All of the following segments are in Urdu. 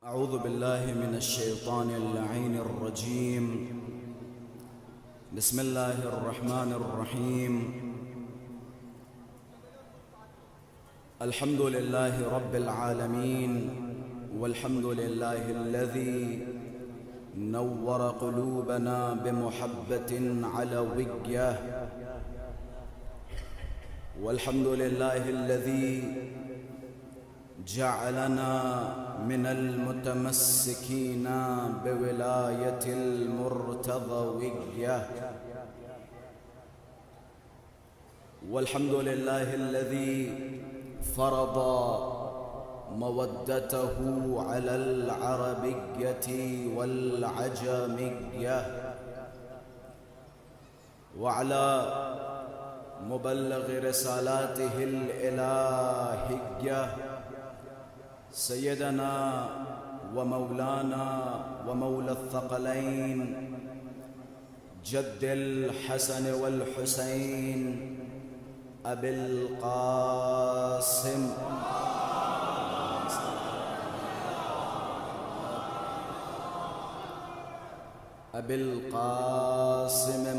أعوذ بالله من الشيطان اللعين الرجيم. بسم الله الرحمن الرحيم. الحمد لله رب العالمين، والحمد لله الذي نور قلوبنا بمحبة علوية، والحمد لله الذي جعلنا من المتمسكين بولاية المرتضوية، والحمد لله الذي فرض مودته على العربية والعجمية، وعلى مبلغ رسالاته الإلهية سيدنا ومولانا ومولى الثقلين جد الحسن والحسين أبي القاسم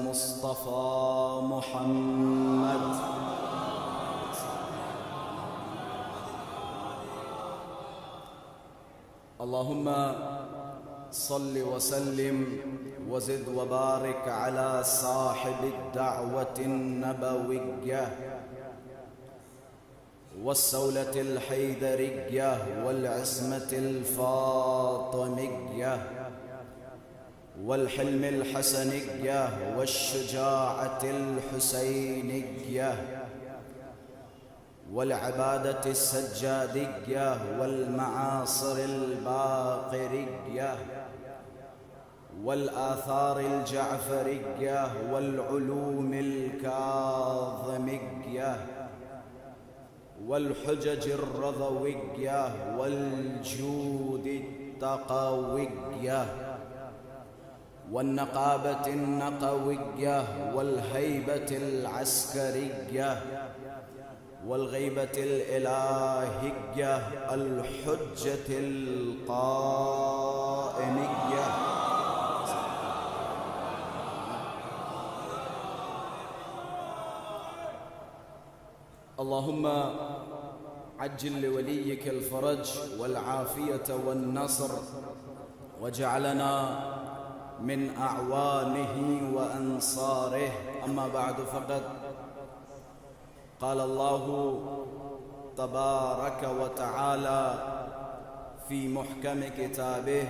مصطفى محمد اللهم صل وسلم وزد وبارك على صاحب الدعوة النبوية والسولة الحيدرية والعصمة الفاطمية والحلم الحسنية والشجاعة الحسينية والعبادة السجادية والمعاصر الباقرية والآثار الجعفرية والعلوم الكاظمية والحجج الرضوية والجود التقوية والنقابة النقوية والهيبة العسكرية والغيبة الإلهية الحجة القائمية اللهم عجل لوليك الفرج والعافية والنصر، وجعلنا من أعوانه وأنصاره. أما بعد، فقد قال الله تبارك وتعالى في محكم كتابه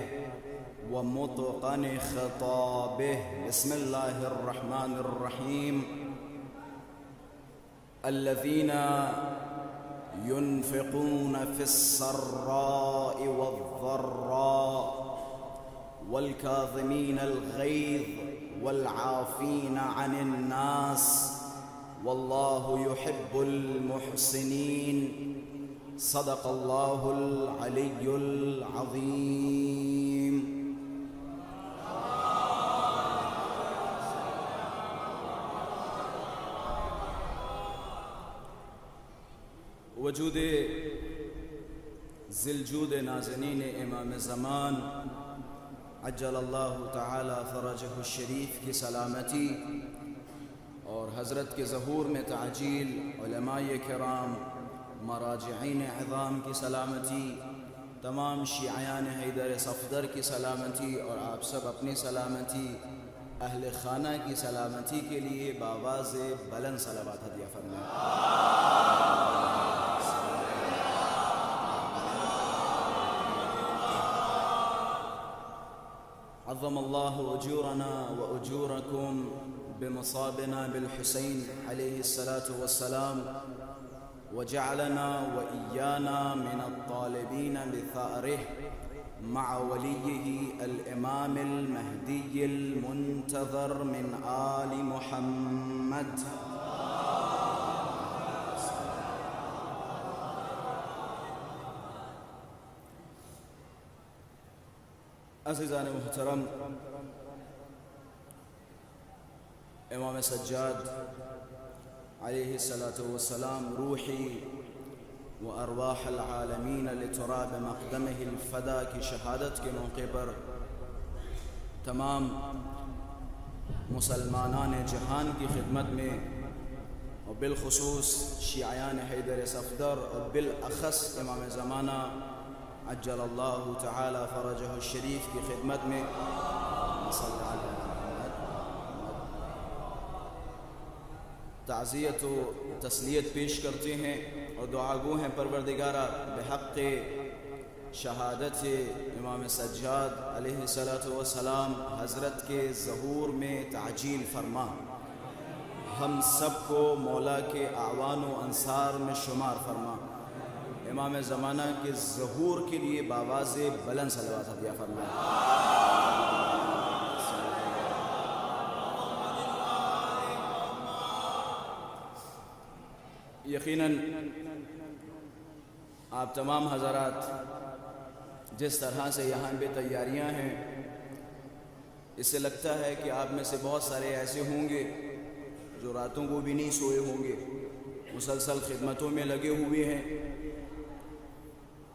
ومتقن خطابه: بسم الله الرحمن الرحيم. الذين ينفقون في السراء والضراء والكاظمين الغيظ والعافين عن الناس والله يحب المحسنين. صدق الله العلي العظيم. وجود ذی الجود نازنین امام زمان عجل اللہ تعالی فرجہ الشریف کی سلامتی اور حضرت کے ظہور میں تعجیل، علماء کرام، مراجعین عظام کی سلامتی، تمام شیعیان حیدر صفدر کی سلامتی، اور آپ سب اپنی سلامتی، اہل خانہ کی سلامتی کے لیے بآواز بلند صلوات ہدیہ فرمائیں۔ عظم اللہ اجورنا واجورکم بمصابنا بالحسین علیہ الصلاة والسلام، وجعلنا وإيانا من الطالبين بثأره مع وليه الإمام المهدي المنتظر من آل محمد. عزیزان محترم، امام سجاد علیہ السلام روحی وأرواح العالمین لتراب مقدمہ الفدا کی شہادت کے موقع پر تمام مسلمانان جہان کی خدمت میں اور بالخصوص شیعیان حیدر صفدر اور بالاخص امام زمانہ عجل اللہ تعالی فرجہ الشریف کی خدمت میں تعزیت و تسلیت پیش کرتے ہیں اور دعا گو ہیں پروردگارہ بحق شہادت امام سجاد علیہ السلام حضرت کے ظہور میں تعجیل فرما، ہم سب کو مولا کے اعوان و انصار میں شمار فرما، امام زمانہ کے ظہور کے لیے باواز بلند صلوات عطیہ فرما۔ یقیناً آپ تمام حضرات جس طرح سے یہاں پہ تیاریاں ہیں، اس سے لگتا ہے کہ آپ میں سے بہت سارے ایسے ہوں گے جو راتوں کو بھی نہیں سوئے ہوں گے، مسلسل خدمتوں میں لگے ہوئے ہیں۔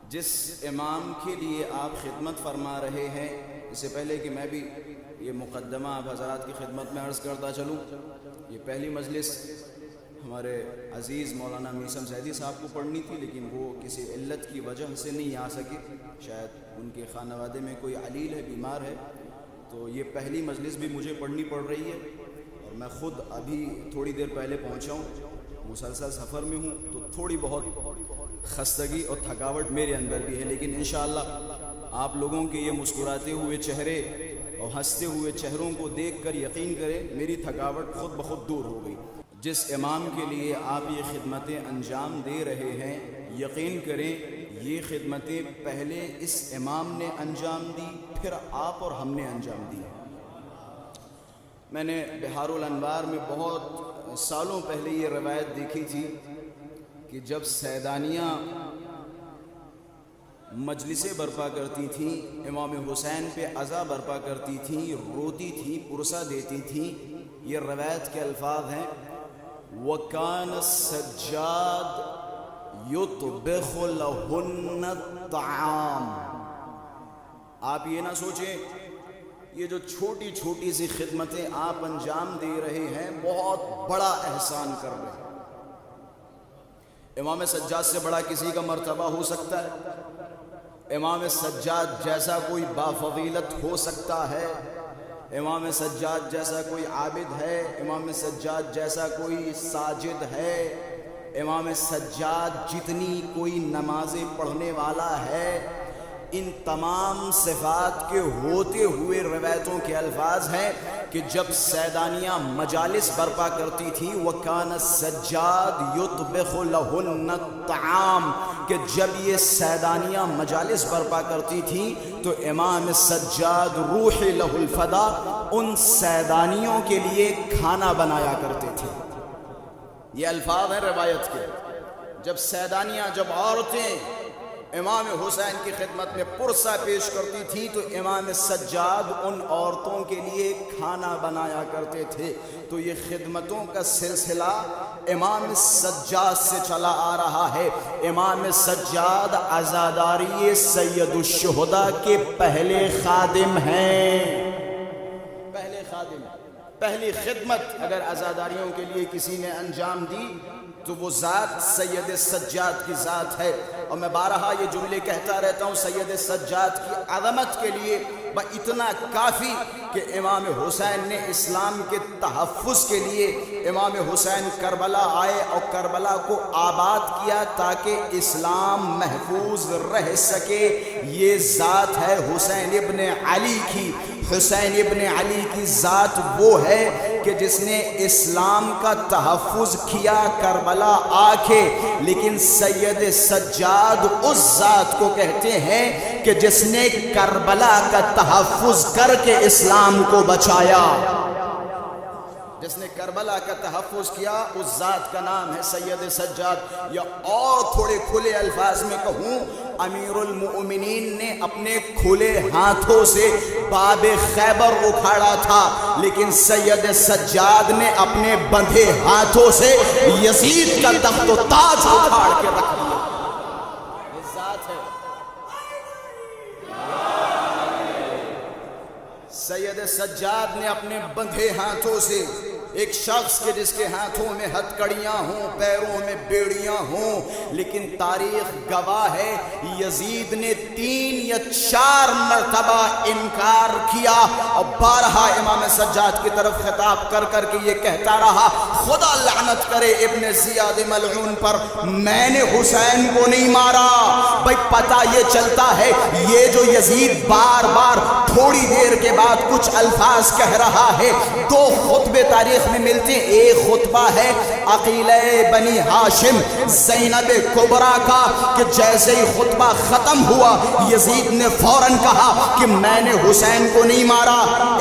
جس امام کے لیے آپ خدمت فرما رہے ہیں، اس سے پہلے کہ میں بھی یہ مقدمہ آپ حضرات کی خدمت میں عرض کرتا چلوں، یہ پہلی مجلس ہمارے عزیز مولانا میثم زیدی صاحب کو پڑھنی تھی، لیکن وہ کسی علت کی وجہ سے نہیں آ سکے، شاید ان کے خانوادے میں کوئی علیل ہے، بیمار ہے، تو یہ پہلی مجلس بھی مجھے پڑھنی پڑ رہی ہے اور میں خود ابھی تھوڑی دیر پہلے پہنچا ہوں، مسلسل سفر میں ہوں، تو تھوڑی بہت خستگی اور تھکاوٹ میرے اندر بھی ہے، لیکن انشاءاللہ آپ لوگوں کے یہ مسکراتے ہوئے چہرے اور ہنستے ہوئے چہروں کو دیکھ کر یقین کریں میری تھکاوٹ خود بخود دور ہو گئی۔ جس امام کے لیے آپ یہ خدمتیں انجام دے رہے ہیں، یقین کریں یہ خدمتیں پہلے اس امام نے انجام دی، پھر آپ اور ہم نے انجام دی۔ میں نے بہار الانوار میں بہت سالوں پہلے یہ روایت دیکھی تھی کہ جب سیدانیاں مجلسیں برپا کرتی تھیں، امام حسین پہ عزا برپا کرتی تھیں، روتی تھیں، پرسہ دیتی تھیں، یہ روایت کے الفاظ ہیں، وَكَانَ السَّجَّادُ يُطْبِخُ لَهُنَّ الطَّعَامَ۔ آپ یہ نہ سوچیں یہ جو چھوٹی چھوٹی سی خدمتیں آپ انجام دے رہے ہیں بہت بڑا احسان کر رہے ہیں۔ امام سجاد سے بڑا کسی کا مرتبہ ہو سکتا ہے؟ امام سجاد جیسا کوئی بافضیلت ہو سکتا ہے؟ امام سجاد جیسا کوئی عابد ہے؟ امام سجاد جیسا کوئی ساجد ہے؟ امام سجاد جتنی کوئی نمازیں پڑھنے والا ہے؟ ان تمام صفات کے ہوتے ہوئے روایتوں کے الفاظ ہیں کہ جب سیدانیاں مجالس برپا کرتی تھیں، وَكَانَ السَّجَّادُ يُطْبِخُ لَهُنَّ الطَّعَامَ، کہ جب یہ سیدانیاں مجالس برپا کرتی تھیں تو امام سجاد روح لہ الفدا ان سیدانیوں کے لیے کھانا بنایا کرتے تھے۔ یہ الفاظ ہیں روایت کے۔ جب سیدانیاں، جب عورتیں امام حسین کی خدمت میں پرسہ پیش کرتی تھیں تو امام سجاد ان عورتوں کے لیے کھانا بنایا کرتے تھے۔ تو یہ خدمتوں کا سلسلہ امام سجاد سے چلا آ رہا ہے۔ امام سجاد عزاداری سید الشہداء کے پہلے خادم ہیں، پہلے خادم، پہلی خدمت اگر عزاداریوں کے لیے کسی نے انجام دی تو وہ ذات سید سجاد کی ذات ہے۔ اور میں بارہا یہ جملے کہتا رہتا ہوں، سید سجاد کی عظمت کے لیے اتنا کافی کہ امام حسین نے اسلام کے تحفظ کے لیے امام حسین کربلا آئے اور کربلا کو آباد کیا تاکہ اسلام محفوظ رہ سکے۔ یہ ذات ہے حسین ابن علی کی۔ حسین ابن علی کی ذات وہ ہے کہ جس نے اسلام کا تحفظ کیا کربلا آ کے، لیکن سید سجاد اس ذات کو کہتے ہیں کہ جس نے کربلا کا تحفظ کر کے اسلام کو بچایا۔ جس نے کربلا کا تحفظ کیا اس ذات کا نام ہے سید سجاد۔ یا اور تھوڑے کھلے الفاظ میں کہوں، امیر المؤمنین نے اپنے کھلے ہاتھوں سے باب خیبر اکھاڑا تھا، لیکن سید سجاد نے اپنے بندھے ہاتھوں سے یزید کا تخت و تاج اکھاڑ کے رکھ دیا۔ سید سجاد نے اپنے بندھے ہاتھوں سے ایک شخص کے جس کے ہاتھوں میں ہتھکڑیاں ہوں، پیروں میں بیڑیاں ہوں، لیکن تاریخ گواہ ہے یزید نے 3 یا 4 مرتبہ انکار کیا اور بارہا امام سجاد کی طرف خطاب کر کر کے یہ کہتا رہا، خدا لعنت کرے ابن زیاد ملعون پر، میں نے حسین کو نہیں مارا۔ بھائی پتہ یہ چلتا ہے یہ جو یزید بار بار تھوڑی دیر کے بعد کچھ الفاظ کہہ رہا ہے، 2 خطبے تاریخ میں ملتے ہیں۔ ایک خطبہ ہے عقیلہ بنی ہاشم زینب کبریٰ کا کہ جیسے ہی خطبہ ختم ہوا یزید نے فوراً کہا کہ میں نے حسین کو نہیں مارا،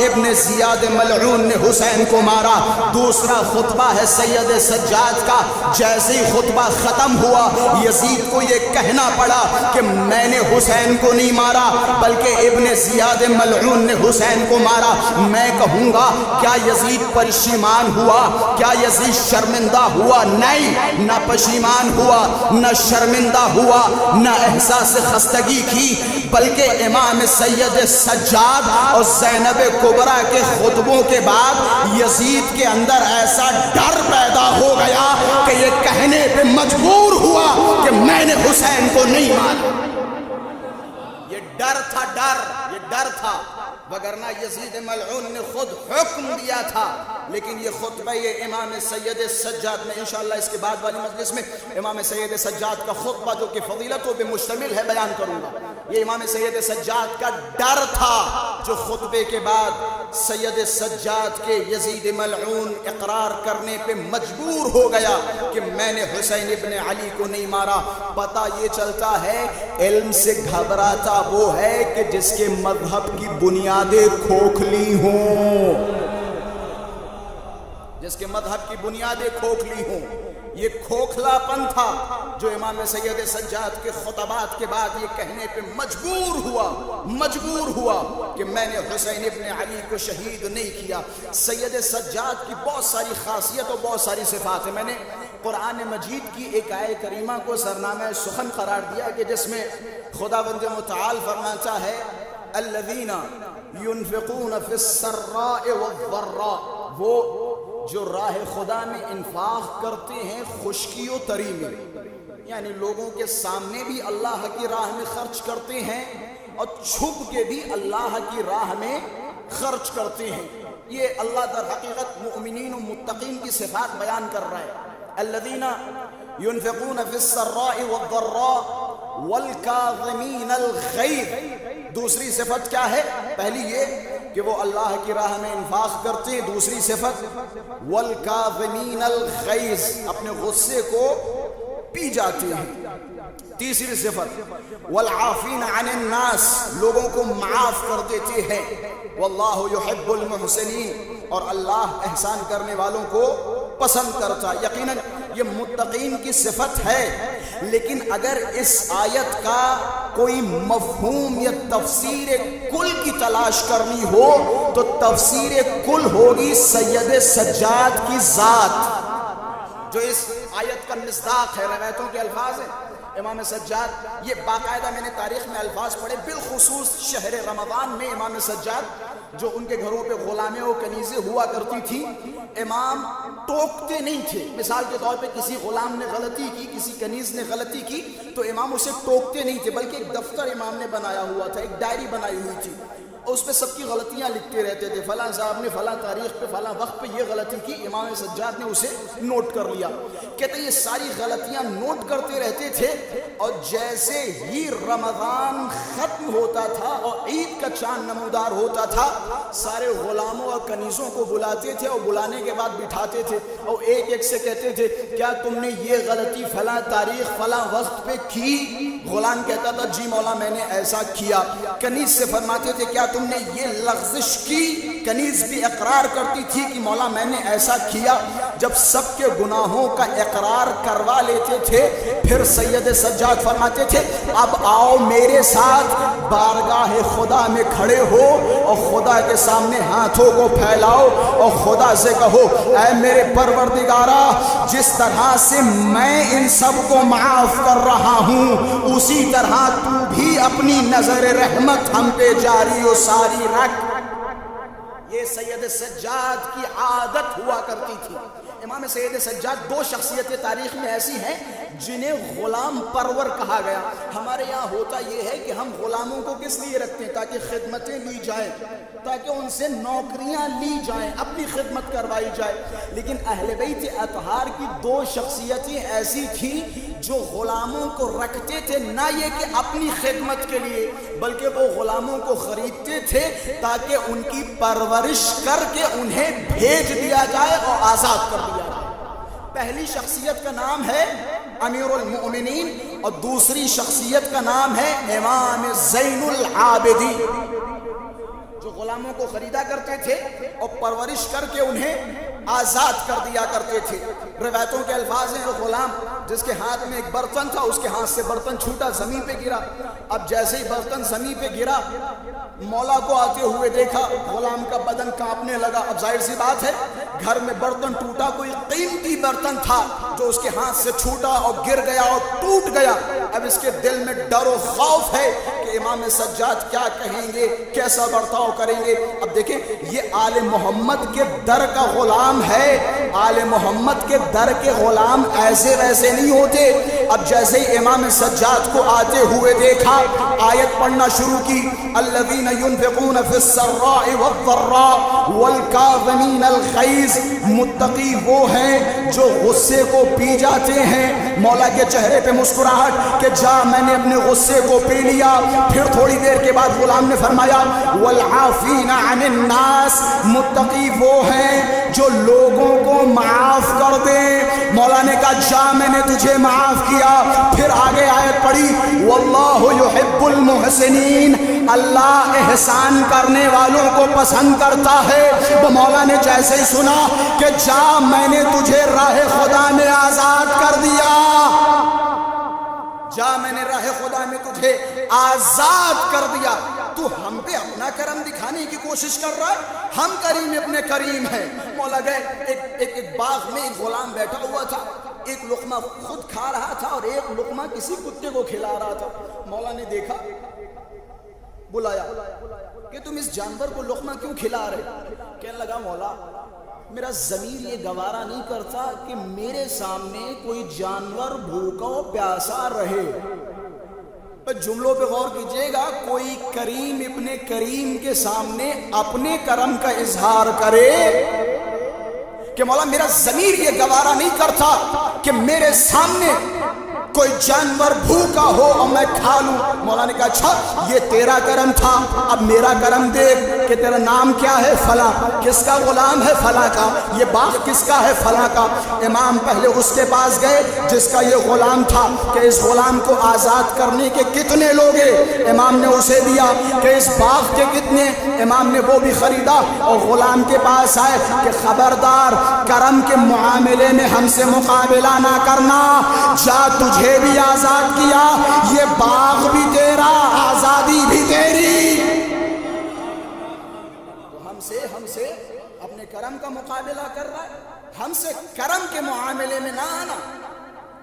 ابن زیاد ملعون نے حسین کو مارا۔ دوسرا خطبہ ہے سید سجاد کا، جیسے ہی خطبہ ختم ہوا یزید کو یہ کہنا پڑا کہ میں نے حسین کو نہیں مارا بلکہ ابن زیاد ملعون نے حسین کو مارا۔ میں کہوں گا کیا یزید پشیمان ہوا؟ کیا یزید شرمندہ ہوا؟ نہیں، نہ پشیمان ہوا، نہ شرمندہ ہوا، نہ احساس خستگی کی، بلکہ امام سید سجاد اور زینب کبریٰ کے خطبوں کے بعد یزید کے اندر ایسا ڈر پیدا ہو گیا کہ یہ کہنے پہ مجبور ہوا کہ میں نے حسین کو نہیں مارا۔ یہ ڈر تھا، یہ ڈر تھا، وگرنہ یزید ملعون نے خود حکم دیا تھا۔ لیکن یہ خطبہ یہ امام سید سجاد نے انشاءاللہ اس کے بعد والی مجلس میں امام سید سجاد کا خطبہ جو کہ فضیلتوں پہ مشتمل ہے بیان کروں گا۔ یہ امام سید سجاد کا ڈر تھا جو خطبے کے بعد سید سجاد کے یزید ملعون اقرار کرنے پہ مجبور ہو گیا کہ میں نے حسین ابن علی کو نہیں مارا۔ پتہ یہ چلتا ہے علم سے گھبراتا وہ ہے کہ جس کے مذہب کی بنیادیں کھوکھلی ہوں، جس کے مذہب کی بنیادیں کھوکھلی ہوں۔ یہ کھوکھلا پن تھا جو امام سید سجاد کے خطبات کے بعد یہ کہنے پہ مجبور ہوا کہ میں نے حسین ابن علی کو شہید نہیں کیا۔ سید سجاد کی بہت ساری خاصیت اور بہت ساری صفات ہیں۔ میں نے قرآن مجید کی ایک آیت کریمہ کو سرنامہ سخن قرار دیا کہ جس میں خداوند متعال فرماتا ہے الذین ينفقون فی السراء والضراء، وہ جو راہ خدا میں انفاق کرتے ہیں خشکی و تری میں، یعنی لوگوں کے سامنے بھی اللہ کی راہ میں خرچ کرتے ہیں اور چھپ کے بھی اللہ کی راہ میں خرچ کرتے ہیں۔ یہ اللہ در حقیقت مؤمنین و متقین کی صفات بیان کر رہا ہے۔ الذین ينفقون فی السراء والضراء والکاظمین الغیظ۔ دوسری صفت کیا ہے؟ پہلی یہ کہ وہ اللہ کی راہ میں انفاق کرتے ہیں، دوسری صفت والکاظمین الغیظ، اپنے غصے کو پی جاتے ہیں، تیسری صفت والعافین عن الناس، لوگوں کو معاف کر دیتے ہیں، واللہ یحب المحسنین، اور اللہ احسان کرنے والوں کو پسند کرتا۔ یقیناً یہ متقین کی صفت ہے، لیکن اگر اس آیت کا کوئی مفہوم یا تفسیر کل کی تلاش کرنی ہو تو تفسیر کل ہوگی سید سجاد کی ذات، جو اس آیت کا مصداق ہے، روایتوں کے الفاظ ہیں۔ امام سجاد، یہ باقاعدہ میں نے تاریخ میں الفاظ پڑھے، بالخصوص شہر رمضان میں امام سجاد جو ان کے گھروں پہ غلامیں و کنیزیں ہوا کرتی تھی، امام ٹوکتے نہیں تھے۔ مثال کے طور پہ کسی غلام نے غلطی کی، کسی کنیز نے غلطی کی تو امام اسے ٹوکتے نہیں تھے، بلکہ ایک دفتر امام نے بنایا ہوا تھا، ایک ڈائری بنائی ہوئی تھی، اور اس پہ سب کی غلطیاں لکھتے رہتے تھے۔ فلاں صاحب نے فلاں تاریخ پہ فلاں وقت پہ یہ غلطی کی، امام سجاد نے اسے نوٹ کر لیا۔ کہتے ہیں یہ ساری غلطیاں نوٹ کرتے رہتے تھے، اور جیسے ہی رمضان ختم ہوتا تھا اور عید کا چاند نمودار ہوتا تھا، سارے غلاموں اور کنیزوں کو بلاتے تھے اور بلانے کے بعد بٹھاتے تھے اور ایک ایک سے کہتے تھے کیا تم نے یہ غلطی فلاں تاریخ فلاں وقت پہ کی؟ غلام کہتا تھا جی مولا میں نے ایسا کیا۔ کنیز سے فرماتے تھے کیا تم نے یہ لغزش کی؟ کنیز بھی اقرار کرتی تھی کہ مولا میں نے ایسا کیا۔ جب سب کے گناہوں کا اقرار کروا لیتے تھے پھر سید سجاد فرماتے تھے اب آؤ میرے ساتھ بارگاہ خدا میں کھڑے ہو اور خدا کے سامنے ہاتھوں کو پھیلاؤ اور خدا سے کہو اے میرے پروردگارا، جس طرح سے میں ان سب کو معاف کر رہا ہوں اسی طرح تو بھی اپنی نظر رحمت ہم پہ جاری و ساری رکھ۔ یہ سید سجاد کی عادت ہوا کرتی تھی۔ امام سید سجاد دو شخصیتیں تاریخ میں ایسی ہیں جنہیں غلام پرور کہا گیا۔ ہمارے یہاں ہوتا یہ ہے کہ ہم غلاموں کو کس لیے رکھتے ہیں؟ تاکہ خدمتیں لی جائیں، تاکہ ان سے نوکریاں لی جائیں، اپنی خدمت کروائی جائے۔ لیکن اہل بیت اطہار کی دو شخصیتیں ایسی تھیں جو غلاموں کو رکھتے تھے نہ یہ کہ اپنی خدمت کے لیے، بلکہ وہ غلاموں کو خریدتے تھے تاکہ ان کی پرورش کر کے انہیں بھیج دیا جائے اور آزاد کر دیا جائے۔ پہلی شخصیت کا نام ہے امیر المؤمنین اور دوسری شخصیت کا نام ہے امام زین العابدین، جو غلاموں کو خریدا کرتے تھے اور پرورش کر کے انہیں آزاد کر دیا کرتے تھے۔ روایتوں کے الفاظ ہیں، غلام جس کے ہاتھ میں ایک برتن تھا، اس کے ہاتھ سے برتن چھوٹا، زمین پہ گرا۔ اب جیسے ہی برتن زمین پہ گرا، مولا کو آتے ہوئے دیکھا، غلام کا بدن کانپنے لگا۔ اب ظاہر سی بات ہے، گھر میں برتن ٹوٹا، کوئی قیمتی برتن تھا جو اس کے ہاتھ سے چھوٹا اور گر گیا اور ٹوٹ گیا۔ اب اس کے دل میں ڈر و خوف ہے کہ امام سجاد کیا کہیں گے، کیسا برتاؤ کریں گے۔ اب دیکھیں، یہ آل محمد کے در کا غلام ہے۔ آل محمد کے در کے غلام ایسے ویسے نہیں ہوتے۔ اب جیسے ہی امام سجاد کو آتے ہوئے دیکھا، آیت پڑھنا شروع کی، الذین ينفقون فی السراء والضراء والکاظمین الغیظ۔ متقی وہ ہیں جو غصے کو پی جاتے ہیں۔ مولا کے چہرے پہ مسکراہٹ کہ جا میں نے اپنے غصے کو پی لیا۔ پھر تھوڑی دیر کے بعد غلام نے فرمایا والعافین عن الناس۔ متقی وہ ہیں جو لوگوں کو معاف کر دیں۔ مولا نے کہا جا میں نے تجھے معاف کیا۔ پھر آگے آیت پڑھی واللہ یحب المحسنین۔ اللہ احسان کرنے والوں کو پسند کرتا ہے۔ تو مولا نے جیسے ہی سنا کہ جا میں نے تجھے راہ خدا میں آزاد کر دیا، جا میں نے راہ خدا میں تجھے آزاد کر دیا، تو ہم پہ اپنا کرم دکھانے کی کوشش کر رہا ہے؟ ہم کریم ابن کریم ہیں۔ مولا گئے، ایک باغ میں ایک غلام بیٹھا ہوا تھا، ایک لقمہ خود کھا رہا تھا اور ایک لقمہ کسی کتے کو کھلا رہا تھا۔ مولا نے دیکھا، بلایا کہ تم اس جانور کو لقمہ کیوں کھلا رہے؟ کہنے لگا مولا میرا ضمیر یہ گوارا نہیں کرتا کہ میرے سامنے کوئی جانور بھوکا و پیاسا رہے۔ جملوں پہ غور کیجئے گا، کوئی کریم ابن کریم کے سامنے اپنے کرم کا اظہار کرے کہ مولا میرا ضمیر یہ گوارا نہیں کرتا کہ میرے سامنے کوئی جانور بھوکا ہو اور میں کھا لوں۔ مولا نے کہا اچھا یہ تیرا کرم تھا، اب میرا کرم دیکھ کہ تیرا نام کیا ہے؟ فلاں۔ کس کا غلام ہے؟ فلاں کا۔ یہ باغ کس کا ہے؟ فلاں کا۔ امام پہلے اس کے پاس گئے جس کا یہ غلام تھا کہ اس غلام کو آزاد کرنے کے کتنے لوگ ہیں؟ امام نے اسے دیا کہ اس باغ کے کتنے؟ امام نے وہ بھی خریدا اور غلام کے پاس آئے کہ خبردار کرم کے معاملے میں ہم سے مقابلہ نہ کرنا، جا تجھے بھی آزاد کیا، یہ باغ بھی تیرا، آزادی بھی تیری۔ تو ہم سے اپنے کرم کا مقابلہ کر رہا ہے۔ ہم سے کرم کے معاملے میں نہ آنا،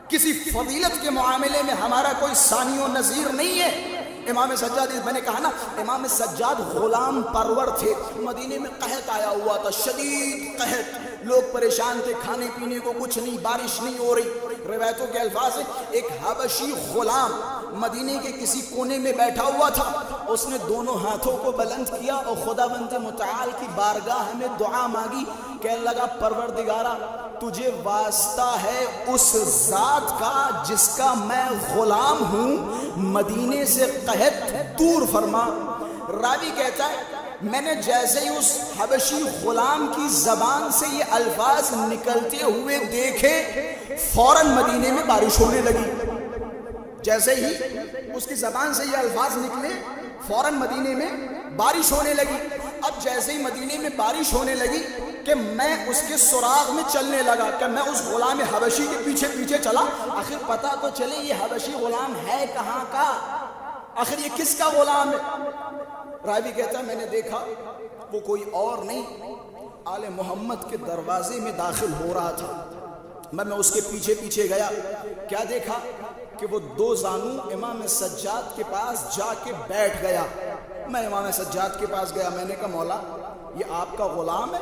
کسی فضیلت کے معاملے میں ہمارا کوئی ثانی و نظیر نہیں ہے۔ امام سجاد، میں نے کہا نا امام سجاد غلام پرور تھے۔ مدینے میں قحط آیا ہوا تھا، شدید قحط، لوگ پریشان تھے، کھانے پینے کو کچھ نہیں، بارش نہیں ہو رہی۔ روایتوں کے الفاظ ہیں ایک حبشی غلام مدینے کے کسی کونے میں بیٹھا ہوا تھا، اس نے دونوں ہاتھوں کو بلند کیا اور خداوند متعال کی بارگاہ میں دعا مانگی۔ کہنے لگا پروردگارا تجھے واسطہ ہے اس ذات کا جس کا میں غلام ہوں، مدینے سے قحط دور فرما۔ راوی کہتا ہے میں نے جیسے ہی اس حبشی غلام کی زبان سے یہ الفاظ نکلتے ہوئے دیکھے، فوراً مدینے میں بارش ہونے لگی۔ جیسے ہی اس کی زبان سے یہ الفاظ نکلے، فوراً مدینے میں بارش ہونے لگی۔ اب جیسے ہی مدینے میں بارش ہونے لگی کہ میں اس کے سراغ میں چلنے لگا، کہ میں اس غلام حبشی کے پیچھے پیچھے چلا، آخر پتہ تو چلے یہ حبشی غلام ہے کہاں کا، آخر یہ کس کا غلام ہے۔ راوی کہتا ہے میں نے دیکھا وہ کوئی اور نہیں، آل محمد کے دروازے میں داخل ہو رہا تھا۔ میں اس کے پیچھے پیچھے گیا، کیا دیکھا کہ وہ دو زانو امام سجاد کے پاس جا کے بیٹھ گیا۔ میں امام سجاد کے پاس گیا، میں نے کہا مولا یہ آپ کا غلام ہے؟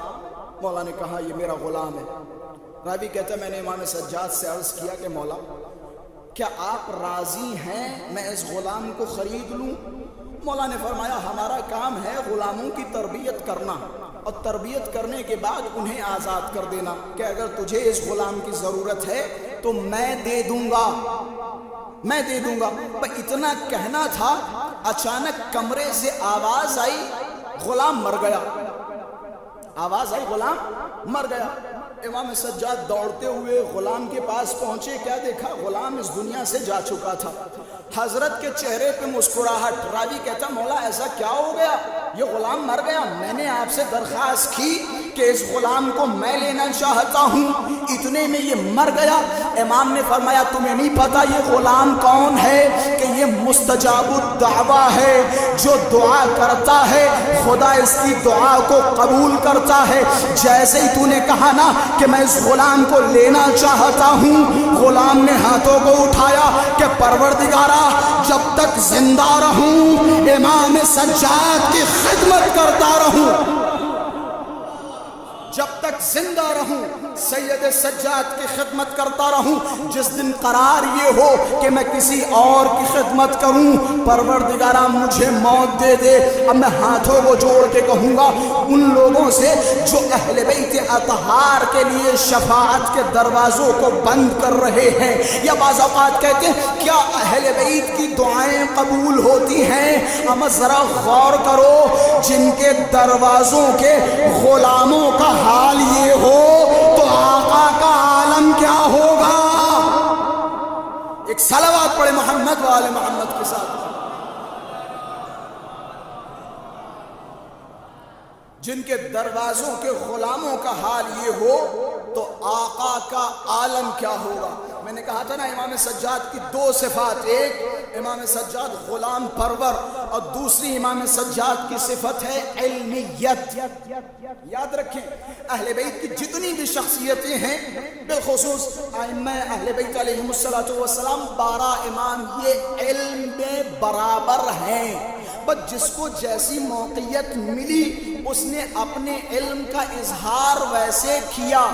مولا نے کہا یہ میرا غلام ہے۔ راوی کہتا ہے میں نے امام سجاد سے عرض کیا کہ مولا کیا آپ راضی ہیں میں اس غلام کو خرید لوں؟ مولا نے فرمایا ہمارا کام ہے غلاموں کی تربیت کرنا اور تربیت کرنے کے بعد انہیں آزاد کر دینا، کہ اگر تجھے اس غلام کی ضرورت ہے تو میں دے دوں گا، میں دے دوں گا۔ پر اتنا کہنا تھا، اچانک کمرے سے آواز آئی غلام مر گیا، آواز آئی غلام مر گیا۔ امام سجاد دوڑتے ہوئے غلام کے پاس پہنچے، کیا دیکھا غلام اس دنیا سے جا چکا تھا۔ حضرت کے چہرے پہ مسکراہٹ، راوی کہتا مولا ایسا کیا ہو گیا؟ یہ غلام مر گیا، میں نے آپ سے درخواست کی کہ اس غلام کو میں لینا چاہتا ہوں، اتنے میں یہ مر گیا۔ امام نے فرمایا تمہیں نہیں پتا یہ غلام کون ہے؟ کہ یہ مستجاب الدعویٰ ہے، جو دعا کرتا ہے خدا اس کی دعا کو قبول کرتا ہے۔ جیسے ہی تو نے کہا نا کہ میں اس غلام کو لینا چاہتا ہوں، غلام نے ہاتھوں کو اٹھایا کہ پروردگارا جب تک زندہ رہوں امام سجاد کی خدمت کرتا رہوں، جب تک زندہ رہوں سید سجاد کی خدمت کرتا رہوں۔ جس دن قرار یہ ہو کہ میں کسی اور کی خدمت کروں، پروردگارا مجھے موت دے دے۔ اب میں ہاتھوں کو جوڑ کے کہوں گا ان لوگوں سے جو اہل بیت اطہار کے لیے شفاعت کے دروازوں کو بند کر رہے ہیں، یا بعض اوقات کہتے ہیں کیا اہل بیت کی دعائیں قبول ہوتی ہیں؟ اما ذرا غور کرو، جن کے دروازوں کے غلاموں کا حال یہ ہو تو آقا کا عالم کیا ہوگا؟ ایک صلوات پڑھے محمد و آل محمد کے ساتھ۔ جن کے دروازوں کے غلاموں کا حال یہ ہو تو آقا کا عالم کیا ہوگا؟ میں نے کہا تھا نا امام سجاد کی دو صفات، ایک امام سجاد غلام پرور اور دوسری امام سجاد کی صفت ہے علمیت۔ یاد رکھیں اہل بیت کی جتنی بھی شخصیتیں ہیں، بالخصوص ائمہ اہل بیت علیہم السلام 12 امام، یہ علم میں برابر ہیں، بس جس کو جیسی موقعیت ملی اس نے اپنے علم کا اظہار ویسے کیا۔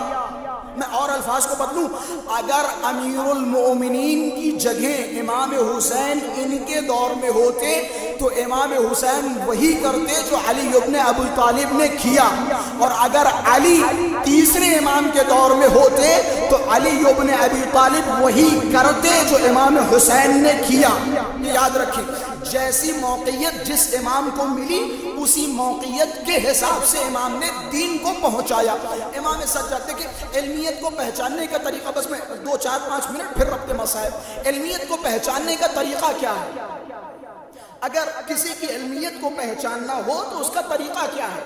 میں اور الفاظ کو بدلوں، اگر امیر المؤمنین کی جگہ امام حسین ان کے دور میں ہوتے تو امام حسین وہی کرتے جو علی ابن ابی طالب نے کیا، اور اگر علی تیسرے امام کے دور میں ہوتے تو علی ابن ابی طالب وہی کرتے جو امام حسین نے کیا۔ یہ یاد رکھیں، جیسی موقعیت جس امام کو ملی اسی موقعیت کے حساب سے امام نے دین کو پہنچایا۔ امام سجاد دیکھیں علمیت کو پہچاننے کا طریقہ، بس میں 2 4 5 منٹ پھر ربط مسائل۔ علمیت کو پہچاننے کا طریقہ کیا ہے؟ اگر کسی کی علمیت کو پہچاننا ہو تو اس کا طریقہ کیا ہے؟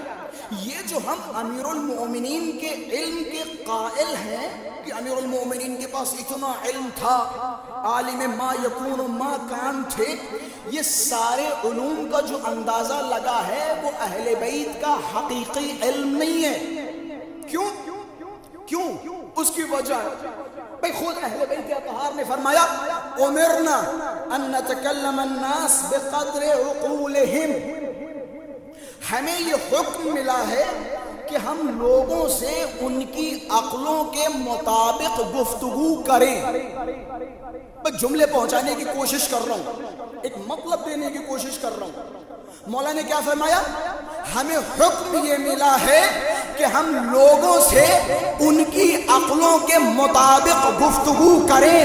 یہ جو ہم امیر المؤمنین کے علم کے قائل ہیں کہ امیر المؤمنین کے پاس اتنا علم تھا، عالم ما یکون و ما کان تھے، یہ سارے علوم کا جو اندازہ لگا ہے وہ اہل بیت کا حقیقی علم نہیں ہے۔ کیوں؟ اس کی وجہ بھئی خود اہل بیت اطہار نے فرمایا امرنا ان نتکلم الناس بقدر عقولہم، ہمیں یہ حکم ملا ہے کہ ہم لوگوں سے ان کی عقلوں کے مطابق گفتگو کریں۔ میں جملے پہنچانے کی کوشش کر رہا ہوں، ایک مطلب دینے کی کوشش کر رہا ہوں۔ مولا نے کیا فرمایا؟ ہمیں حکم یہ ملا ہے کہ ہم لوگوں سے ان کی عقلوں کے مطابق گفتگو کریں۔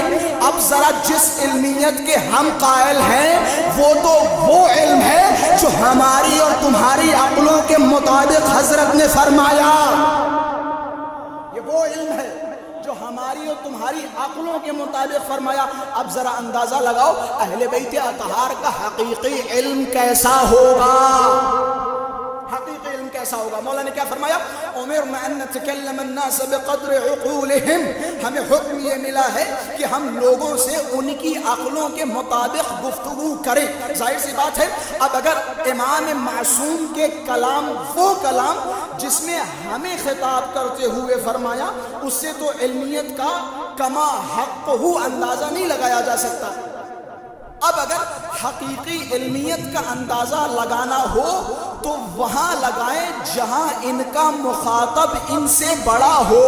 اب ذرا جس علمیت کے ہم قائل ہیں وہ تو وہ علم ہے جو ہماری اور تمہاری عقلوں کے مطابق حضرت نے فرمایا، یہ وہ علم ہے جو ہماری اور تمہاری عقلوں کے مطابق فرمایا۔ اب ذرا اندازہ لگاؤ اہل بیت اطہار کا حقیقی علم کیسا ہوگا؟ حقیقی علم کیسا ہوگا؟ مولا نے کیا فرمایا؟ امرنا ان نتکلم الناس بقدر عقولہم، ہمیں حکم یہ ملا ہے کہ ہم لوگوں سے ان کی عقلوں کے مطابق گفتگو کریں۔ ظاہر سی بات ہے اب اگر امام معصوم کے کلام وہ کلام جس میں ہمیں خطاب کرتے ہوئے فرمایا، اس سے تو علمیت کا کما حق ہو اندازہ نہیں لگایا جا سکتا۔ اب اگر حقیقی علمیت کا اندازہ لگانا ہو تو وہاں لگائیں جہاں ان کا مخاطب ان سے بڑا ہو۔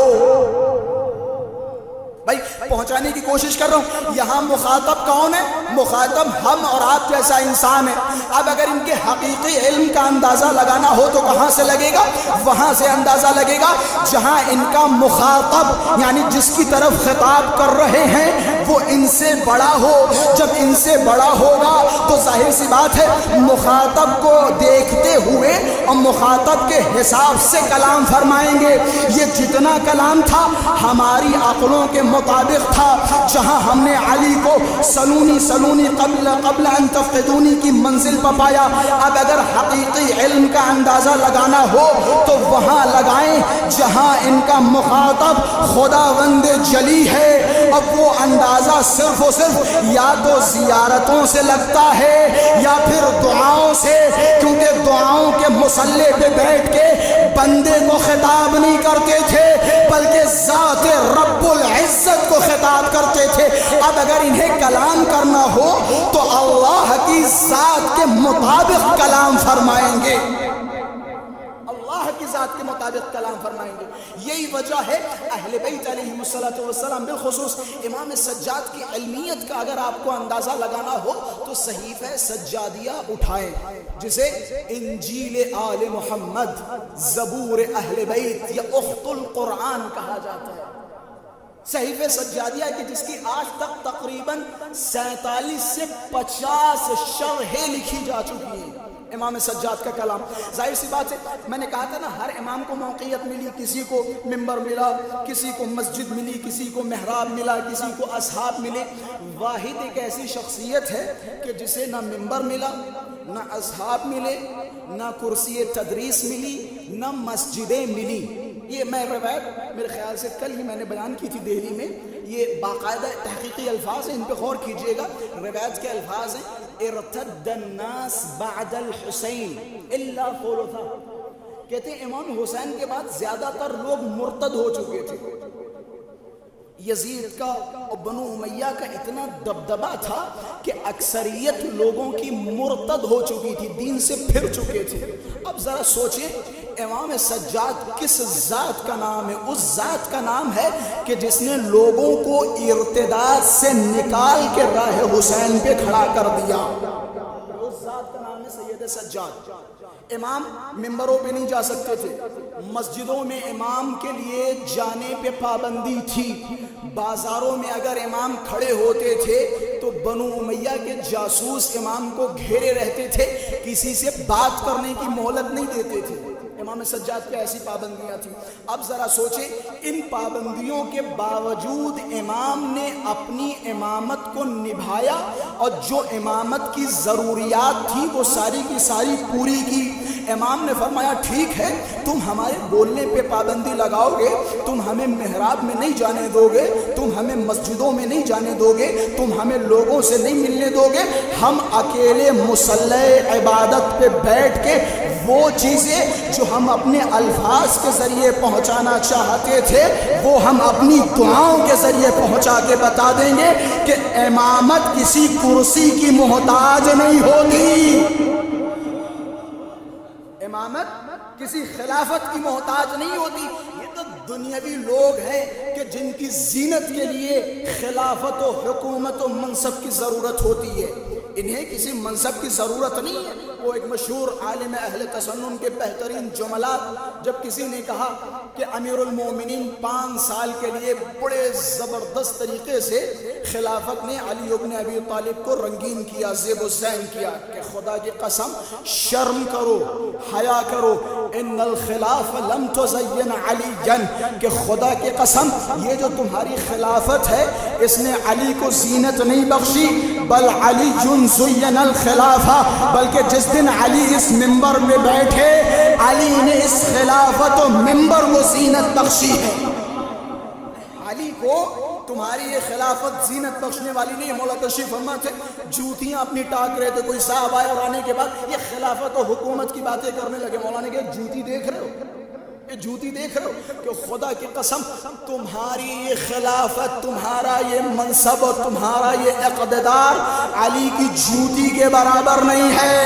بھائی پہنچانے کی کوشش کر رہا ہوں، یہاں مخاطب کون ہے؟ مخاطب ہم اور آپ جیسا انسان ہے۔ اب اگر ان کے حقیقی علم کا اندازہ لگانا ہو تو کہاں سے لگے گا؟ وہاں سے اندازہ لگے گا جہاں ان کا مخاطب یعنی جس کی طرف خطاب کر رہے ہیں وہ ان سے بڑا ہو۔ جب ان سے بڑا ہوگا تو ظاہر سی بات ہے مخاطب کو دیکھتے ہوئے اور مخاطب کے حساب سے کلام فرمائیں گے۔ یہ جتنا کلام تھا ہماری عقلوں کے مطابق تھا۔ جہاں ہم نے علی کو سلونی سلونی قبل ان تفقدونی کی منزل پر پایا، اب اگر حقیقی علم کا اندازہ لگانا ہو تو وہاں لگائیں جہاں ان کا مخاطب خداوند جلی ہے۔ اب وہ اندازہ صرف و صرف یا تو زیارتوں سے لگتا ہے یا پھر دعاؤں سے، کیونکہ دعاؤں کے مصلی پہ بیٹھ کے بندے کو خطاب نہیں کرتے تھے بلکہ ذات رب العزت کو خطاب کرتے تھے۔ اب اگر انہیں کلام کرنا ہو تو اللہ کی ذات کے مطابق کلام فرمائیں گے، اللہ کی ذات کے مطابق کلام فرمائیں گے۔ یہی وجہ ہے اہل بیت علیہم السلام بالخصوص امام سجاد کی علمیت کا اگر آپ کو اندازہ لگانا ہو تو صحیفہ سجادیہ اٹھائیں، جسے انجیل آل محمد، زبور اہل بیت یا اخت القرآن کہا جاتا ہے۔ صحیفہ سجادیہ کی جس کی آج تک تقریباً 47 سے 50 شرحیں لکھی جا چکی ہیں امام سجاد کا کلام۔ ظاہر سی بات ہے میں نے کہا تھا نا ہر امام کو موقعیت ملی، کسی کو منبر ملا، کسی کو مسجد ملی، کسی کو محراب ملا، کسی کو اصحاب ملے۔ واحد ایک ایسی شخصیت ہے کہ جسے نہ منبر ملا، نہ اصحاب ملے، نہ کرسی تدریس ملی، نہ مسجدیں ملی۔ یہ میں روایت میرے خیال سے کل ہی میں نے بیان کی تھی دہلی میں، یہ باقاعدہ تحقیقی الفاظ ہیں، ان پہ غور کیجئے گا۔ روایت کے الفاظ ہیں ارتد الناس بعد الحسین الا ثلثا، کہتے ہیں امام حسین کے بعد زیادہ تر لوگ مرتد ہو چکے تھے۔ یزید کا اور بنو امیہ کا اتنا دبدبہ تھا کہ اکثریت لوگوں کی مرتد ہو چکی تھی، دین سے پھر چکے تھے۔ اب ذرا سوچیں امام سجاد کس ذات کا نام ہے؟ اس ذات کا نام ہے کہ جس نے لوگوں کو ارتداد سے نکال کے راہ حسین پہ کھڑا کر دیا۔ اس ذات کا نام ہے سید سجاد۔ امام منبروں پہ نہیں جا سکتے تھے، مسجدوں میں امام کے لیے جانے پہ پابندی تھی، بازاروں میں اگر امام کھڑے ہوتے تھے تو بنو امیہ کے جاسوس امام کو گھیرے رہتے تھے، کسی سے بات کرنے کی مہلت نہیں دیتے تھے۔ امام سجاد پہ ایسی پابندیاں تھیں۔ اب ذرا سوچیں ان پابندیوں کے باوجود امام نے اپنی امامت کو نبھایا اور جو امامت کی ضروریات تھی وہ ساری کی ساری پوری کی۔ امام نے فرمایا ٹھیک ہے تم ہمارے بولنے پہ پابندی لگاؤ گے، تم ہمیں محراب میں نہیں جانے دو گے، تم ہمیں مسجدوں میں نہیں جانے دو گے، تم ہمیں لوگوں سے نہیں ملنے دو گے، ہم اکیلے مصلی عبادت پہ بیٹھ کے وہ چیزیں جو ہم اپنے الفاظ کے ذریعے پہنچانا چاہتے تھے وہ ہم اپنی دعاؤں کے ذریعے پہنچا کے بتا دیں گے کہ امامت کسی کرسی کی محتاج نہیں ہوتی، امامت کسی خلافت کی محتاج نہیں ہوتی۔ یہ تو دنیاوی لوگ ہیں کہ جن کی زینت کے لیے خلافت و حکومت و منصب کی ضرورت ہوتی ہے، انہیں کسی منصب کی ضرورت نہیں ہے۔ وہ ایک مشہور عالم اہل تسنن کے بہترین جملات، جب کسی نے کہا کہ امیر المومنین 5 سال کے لیے بڑے زبردست طریقے سے خلافت نے علی ابن ابی طالب کو رنگین کیا، زیب و زین کیا، کہ خدا کی قسم شرم کرو، حیا کرو، ان الخلاف لم تزین علی جن، کہ خدا کی قسم یہ جو تمہاری خلافت ہے اس نے علی کو زینت نہیں بخشی، بل علی جن زین الخلافہ، بلکہ جس دن علی اس منبر میں بیٹھے علی نے اس خلافت و منبر کو زینت بخشی ہے۔ علی کو تمہاری یہ خلافت زینت بخشنے والی نہیں ہے۔ مولا تشریف فرما تھے جوتیاں اپنی ٹاک رہے تھے، کوئی صاحب آئے اور آنے کے بعد یہ خلافت و حکومت کی باتیں کرنے لگے۔ مولا نے کہا جوتی دیکھ رہے ہو؟ یہ جھوٹی دیکھ رہے ہو کہ خدا کی قسم تمہاری یہ خلافت، تمہارا یہ منصب اور تمہارا یہ اقتدار علی کی جھوٹی کے برابر نہیں ہے،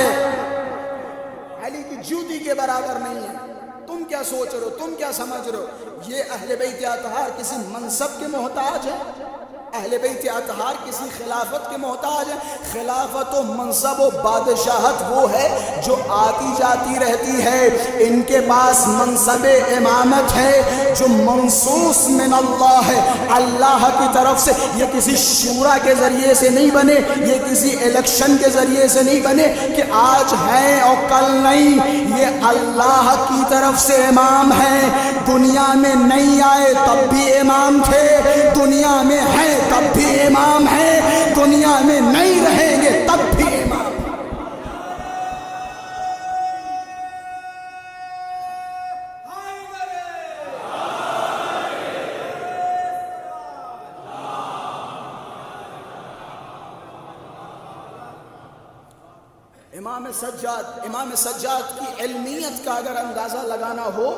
علی کی جھوٹی کے برابر نہیں ہے۔ تم کیا سوچ رہے ہو، تم کیا سمجھ رہے ہو یہ اہل بیت اطہار کسی منصب کے محتاج ہے؟ اہل بیت اطہار کسی خلافت کے محتاج ہے؟ خلافت و منصب و بادشاہت وہ ہے جو آتی جاتی رہتی ہے، ان کے پاس منصب امامت ہے جو منصوص من اللہ ہے، اللہ کی طرف سے۔ یہ کسی شورا کے ذریعے سے نہیں بنے، یہ کسی الیکشن کے ذریعے سے نہیں بنے کہ آج ہیں اور کل نہیں، یہ اللہ کی طرف سے امام ہے۔ دنیا میں نہیں آئے تب بھی امام تھے، دنیا میں ہیں تب بھی امام ہیں، دنیا میں نہیں رہیں گے تب بھی امام ہیں۔ امام سجاد کی علمیت کا اگر اندازہ لگانا ہو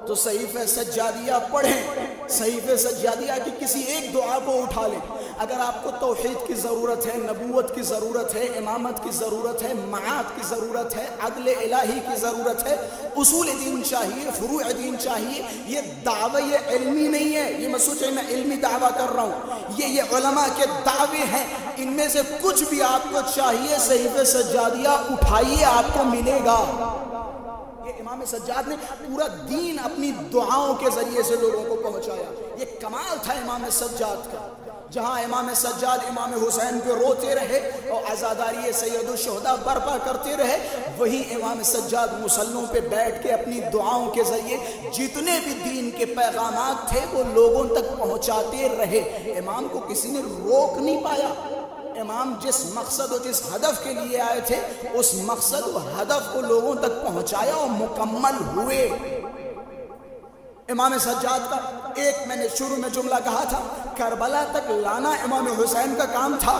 تو صحیفہ سجادیہ پڑھیں، صحیفہ سجادیہ کی کسی ایک دعا کو اٹھا لیں۔ اگر آپ کو توحید کی ضرورت ہے، نبوت کی ضرورت ہے، امامت کی ضرورت ہے، معاد کی ضرورت ہے، عدل الہی کی ضرورت ہے، اصول دین چاہیے، فروع دین چاہیے، یہ دعوی یہ علمی نہیں ہے، یہ میں سوچیں میں علمی دعویٰ کر رہا ہوں، یہ علماء کے دعوے ہیں، ان میں سے کچھ بھی آپ کو چاہیے صحیفہ سجادیہ اٹھائیے، آپ کو ملے گا۔ یہ امام سجاد نے پورا دین اپنی دعاؤں کے ذریعے سے لوگوں کو پہنچایا، یہ کمال تھا امام سجاد کا۔ جہاں امام سجاد امام حسین پہ روتے رہے اور عزاداری سید الشہداء برپا کرتے رہے، وہی امام سجاد مصلوں پہ بیٹھ کے اپنی دعاؤں کے ذریعے جتنے بھی دین کے پیغامات تھے وہ لوگوں تک پہنچاتے رہے۔ امام کو کسی نے روک نہیں پایا۔ امام جس مقصد اور جس ہدف کے لیے آئے تھے اس مقصد و ہدف کو لوگوں تک پہنچایا اور مکمل ہوئے۔ امام سجاد کا ایک میں نے شروع میں جملہ کہا تھا، کربلا تک لانا امام حسین کا کام تھا،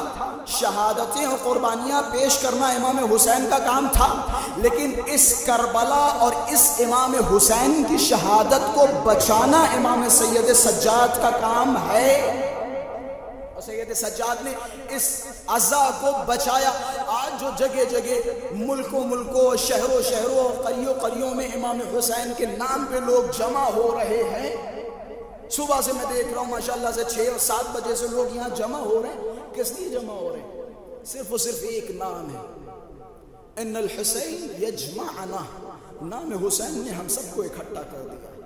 شہادتیں اور قربانیاں پیش کرنا امام حسین کا کام تھا، لیکن اس کربلا اور اس امام حسین کی شہادت کو بچانا امام سید سجاد کا کام ہے۔ اور سید سجاد نے اس عزا کو بچایا۔ آج جو جگہ جگہ ملکوں شہروں قریوں میں امام حسین کے نام پہ لوگ جمع ہو رہے ہیں، صبح سے میں دیکھ رہا ہوں ماشاءاللہ سے 6 اور 7 بجے سے لوگ یہاں جمع ہو رہے ہیں۔ کس لیے جمع ہو رہے ہیں؟ صرف اور صرف ایک نام ہے، ان الحسین یجمعنا، نام حسین نے ہم سب کو اکٹھا کر دیا۔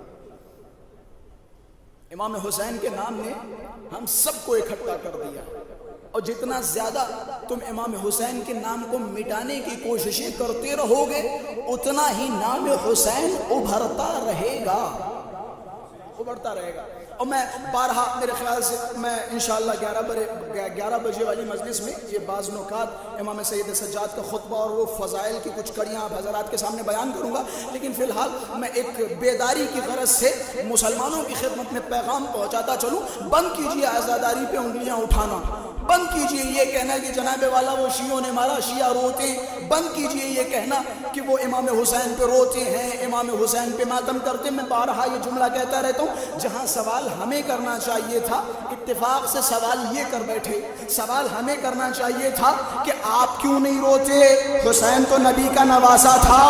امام حسین کے نام نے ہم سب کو اکٹھا کر دیا، اور جتنا زیادہ تم امام حسین کے نام کو مٹانے کی کوششیں کرتے رہو گے اتنا ہی نام حسین ابھرتا رہے گا، ابھرتا رہے گا۔ اور میں بارہا میرے خیال سے میں انشاءاللہ 11 بجے والی مجلس میں یہ بعض نکات امام سید سجاد کا خطبہ اور وہ فضائل کی کچھ کڑیاں آپ حضرات کے سامنے بیان کروں گا، لیکن فی الحال میں ایک بیداری کی غرض سے مسلمانوں کی خدمت میں پیغام پہنچاتا چلوں۔ بند کیجیے عزاداری پہ انگلیاں اٹھانا، بند کیجئے یہ کہنا کہ جناب والا وہ شیعوں نے مارا، شیعہ روتے ہیں، بند کیجئے یہ کہنا کہ وہ امام حسین پہ روتے ہیں، امام حسین پہ ماتم کرتے ہیں۔ میں بارہا یہ جملہ کہتا رہتا ہوں، جہاں سوال ہمیں کرنا چاہیے تھا، اتفاق سے سوال یہ کر بیٹھے، سوال ہمیں کرنا چاہیے تھا کہ آپ کیوں نہیں روتے؟ حسین تو نبی کا نواسا تھا۔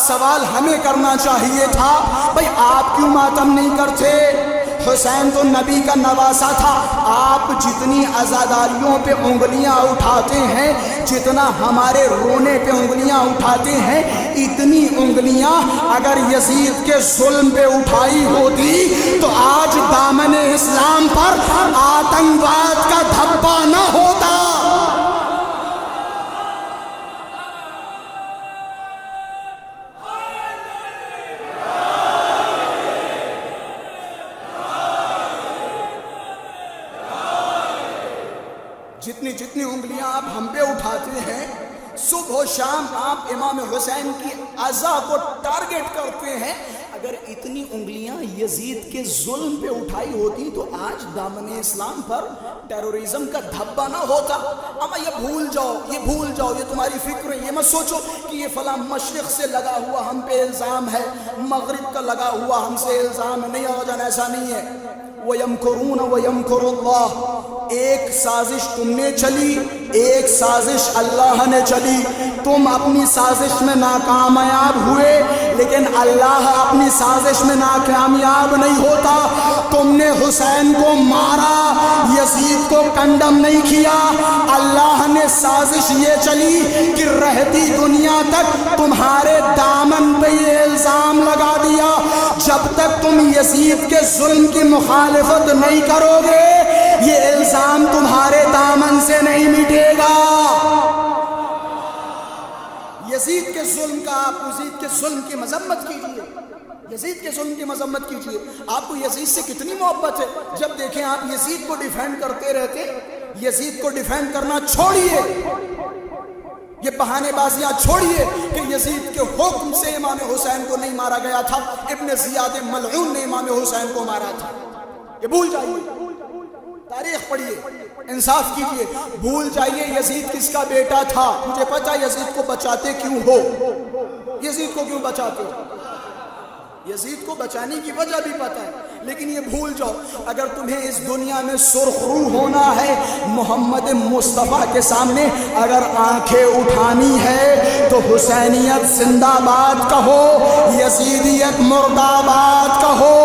سوال ہمیں کرنا چاہیے تھا، بھئی آپ کیوں ماتم نہیں کرتے؟ حسین تو نبی کا نواسا تھا۔ آپ جتنی عزاداریوں پہ انگلیاں اٹھاتے ہیں، جتنا ہمارے رونے پہ انگلیاں اٹھاتے ہیں، اتنی انگلیاں اگر یزید کے ظلم پہ اٹھائی ہوتی تو آج دامن اسلام پر آتنکواد کا دھبا نہ ہوتا۔ جتنی انگلیاں آپ ہم پہ اٹھاتے ہیں، صبح و شام آپ امام حسین کی عزا کو ٹارگٹ کرتے ہیں، اگر اتنی انگلیاں یزید کے ظلم پہ اٹھائی ہوتی تو آج دامن اسلام پر ٹیرورزم کا دھبا نہ ہوتا. اما یہ بھول جاؤ، یہ تمہاری فکر ہے. یہ مت سوچو کہ یہ فلاں مشرق سے لگا ہوا ہم پہ الزام ہے، مغرب کا لگا ہوا ہم سے الزام ہے. نہیں آقا جان، ایسا نہیں ہے. وَيَمْكُرُونَ وَيَمْكُرُ اللَّهُ، ایک سازش تم نے چلی، ایک سازش اللہ نے چلی. تم اپنی سازش میں ناکامیاب ہوئے، لیکن اللہ اپنی سازش میں ناکامیاب نہیں ہوتا. تم نے حسین کو مارا، یزید کو کنڈم نہیں کیا. اللہ نے سازش یہ چلی کہ رہتی دنیا تک تمہارے دامن پہ یہ الزام لگا دیا، جب تک تم یزید کے ظلم کی مخالفت نہیں کرو گے یہ الزام تمہارے دامن سے نہیں مٹے گا. یزید کے ظلم کا آپ یزید کے ظلم کی مذمت کیجئے، یزید کے ظلم کی مذمت کیجئے. آپ کو یزید سے کتنی محبت ہے. جب دیکھیں آپ یزید کو ڈیفینڈ کرتے رہتے، یزید کو ڈیفینڈ کرنا چھوڑیے، یہ بہانے بازیاں چھوڑیے کہ یزید کے حکم سے امام حسین کو نہیں مارا گیا تھا، ابن زیاد ملعون نے امام حسین کو مارا تھا. یہ بھول جائیے، تاریخ پڑھیے، انصاف کیجئے. بھول جائیے یزید کس کا بیٹا تھا. مجھے پتا یزید کو بچاتے کیوں ہو، یزید کو کیوں بچاتے ہو، یزید کو بچانے کی وجہ بھی پتا ہے. لیکن یہ بھول جاؤ، اگر تمہیں اس دنیا میں سرخ روح ہونا ہے، محمد مصطفیٰ کے سامنے اگر آنکھیں اٹھانی ہے تو حسینیت زندہ باد کہو، یزیدیت مرد آباد کہو.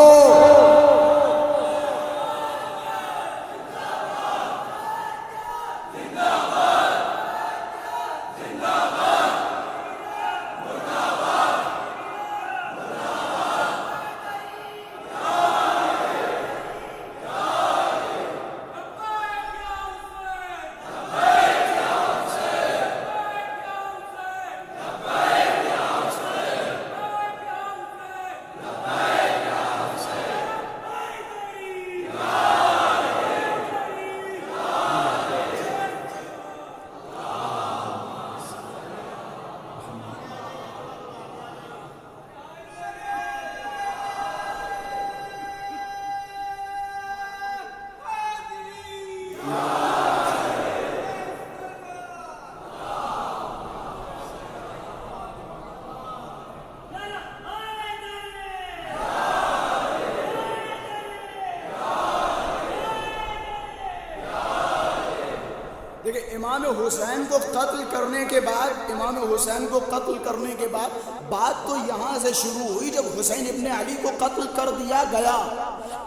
امام حسین کو قتل کرنے کے بعد، امام حسین کو قتل کرنے کے بعد بات تو یہاں سے شروع ہوئی جب حسین ابن علی کو قتل کر دیا گیا.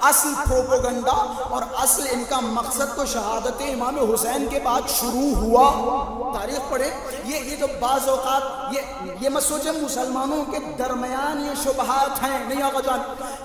اصل پروپیگنڈا اور اصل ان کا مقصد تو شہادت امام حسین کے بعد شروع ہوا. تاریخ پڑھے. یہ جو بعض اوقات یہ مت سوچیں مسلمانوں کے درمیان یہ شبہات ہیں. نہیں آقا جان،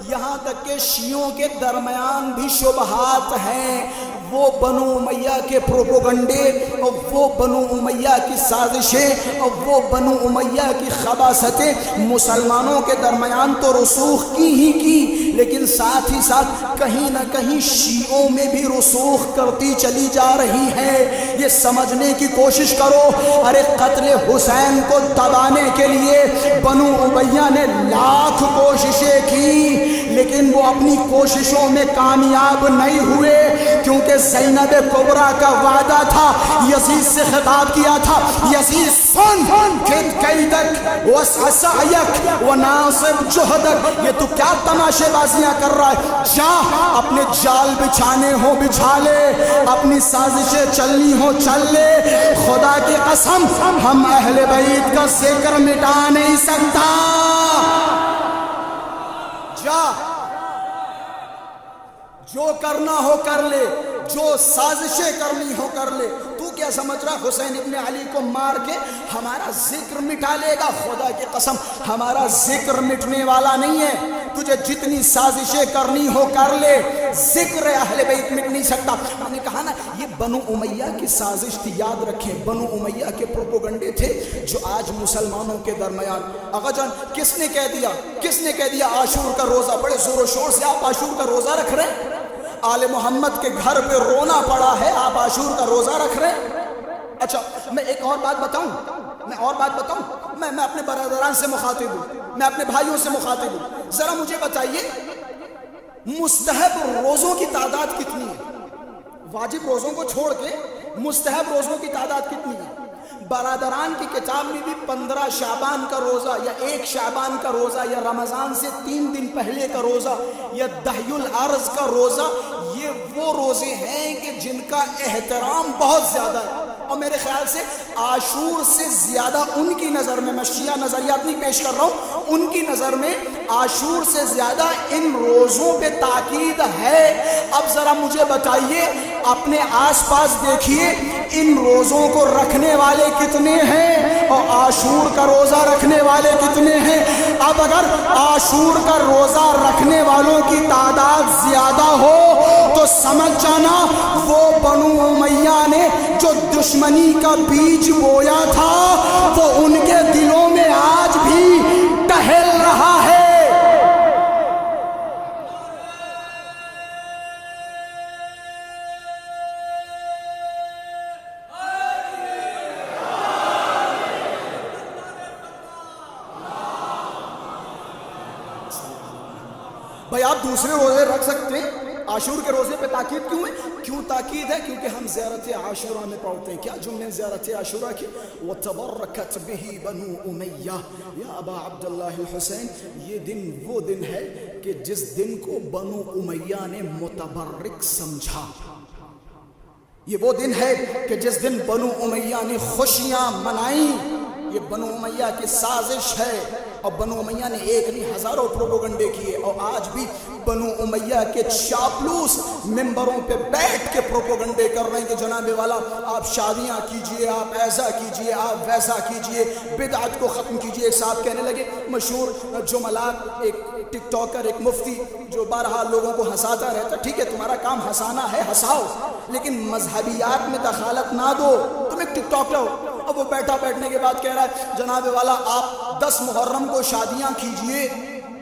یہاں تک کہ شیعوں کے درمیان بھی شبہات ہیں. وہ بنو امیہ کے پروپیگنڈے اور وہ بنو امیہ کی سازشیں اور وہ بنو امیہ کی خباثتیں مسلمانوں کے درمیان تو رسوخ کی لیکن ساتھ ہی ساتھ کہیں نہ کہیں شیعوں میں بھی رسوخ کرتی چلی جا رہی ہے. یہ سمجھنے کی کوشش کرو. ارے قتل حسین کو دبانے کے لیے بنو امیہ نے لاکھ کوششیں کی، لیکن وہ اپنی کوششوں میں کامیاب نہیں ہوئے، کیونکہ زینب کبریٰ کا وعدہ تھا. یزید سے خطاب کیا تھا، یزید سن کد قیدک وسعیک وناصب جہدک. یہ تو کیا تماشے بازیاں کر رہا ہے؟ جا اپنے جال بچھانے ہو بچھا لے، اپنی سازشیں چلنی ہو چل لے. خدا کی قسم ہم اہل بیت کا ذکر مٹا نہیں سکتا. جا جو کرنا ہو کر لے، جو سازشیں کرنی ہو کر لے. تو کیا سمجھ رہا حسین ابن علی کو مار کے ہمارا ذکر مٹا لے گا؟ خدا کی قسم ہمارا ذکر مٹنے والا نہیں ہے. تجھے جتنی سازشیں کرنی ہو کر لے، ذکر اہل بیت مٹ نہیں سکتا. میں نے کہا نا یہ بنو امیہ کی سازش تھی. یاد رکھیں بنو امیہ کے پروپیگنڈے تھے جو آج مسلمانوں کے درمیان. آقا جان کس نے کہہ دیا عاشور کا روزہ؟ بڑے زور و شور سے آپ عاشور کا روزہ رکھ رہے ہیں. آل محمد کے گھر پہ رونا پڑا ہے، آپ عاشور کا روزہ رکھ رہے ہیں. اچھا میں ایک اور بات بتاؤں، میں اپنے برادران سے مخاطب ہوں. میں اپنے بھائیوں سے مخاطب ہوں، ذرا مجھے بتائیے مستحب روزوں کی تعداد کتنی ہے؟ واجب روزوں کو چھوڑ کے مستحب روزوں کی تعداد کتنی ہے؟ برادران کی کتاب میں بھی 15 شعبان کا روزہ یا 1 شعبان کا روزہ یا رمضان سے 3 دن پہلے کا روزہ یا دہی العرض کا روزہ، یہ وہ روزے ہیں کہ جن کا احترام بہت زیادہ ہے، اور میرے خیال سے عاشور سے زیادہ ان کی نظر میں، میں شیعہ نظریات نہیں پیش کر رہا ہوں، ان کی نظر میں عاشور سے زیادہ ان روزوں پہ تاکید ہے۔ اب ذرا مجھے بتائیے، اپنے آس پاس دیکھیے ان روزوں کو رکھنے والے کتنے ہیں اور عاشور کا روزہ رکھنے والے کتنے ہیں؟ اب اگر عاشور کا روزہ رکھنے والوں کی تعداد زیادہ ہو تو سمجھ جانا وہ بنو امیہ نے جو دشمنی کا بیج بویا تھا وہ ان کے دلوں میں آج بھی ٹہل رہا ہے۔ بھائی آپ دوسرے روزے رکھ سکتے ہیں، عاشور کے روزے پہ تاکید کیوں ہے؟ کیوں تاکید ہے؟ کیونکہ ہم زیارت عاشورہ میں پڑھتے ہیں، کیا جملے زیارت عاشورہ کی؟ وَتَبَرَّكَتْ بِهِ بَنُو أُمَيَّةَ یا ابا عبداللہ الحسین، یہ دن وہ دن ہے کہ جس دن کو بنو امیہ نے متبرک سمجھا، یہ وہ دن ہے کہ جس دن بنو امیہ نے خوشیاں منائیں، یہ بنو امیہ کی سازش ہے، اور بنو امیہ نے ایک نہیں ہزاروں پروپیگنڈے کیے، اور آج بھی بنو امیہ کے چاپلوس ممبروں پہ بیٹھ کے پروپیگنڈے کر رہے ہیں کہ جناب والا آپ شادیاں کیجئے، آپ ایسا کیجئے، آپ ویسا کیجئے، بدعت کو ختم کیجئے۔ ایک صاحب کہنے لگے، مشہور جملات، ایک ٹک ٹاکر، ایک مفتی جو بارہا لوگوں کو ہنساتا رہتا، ٹھیک ہے تمہارا کام ہنسانا ہے، ہنساؤ، لیکن مذہبیات میں دخالت نہ دو، تم ایک ٹک ٹاکر ہو۔ اب وہ بیٹھنے کے بعد کہہ رہا ہے، جناب والا آپ 10 محرم کو شادیاں کیجئے،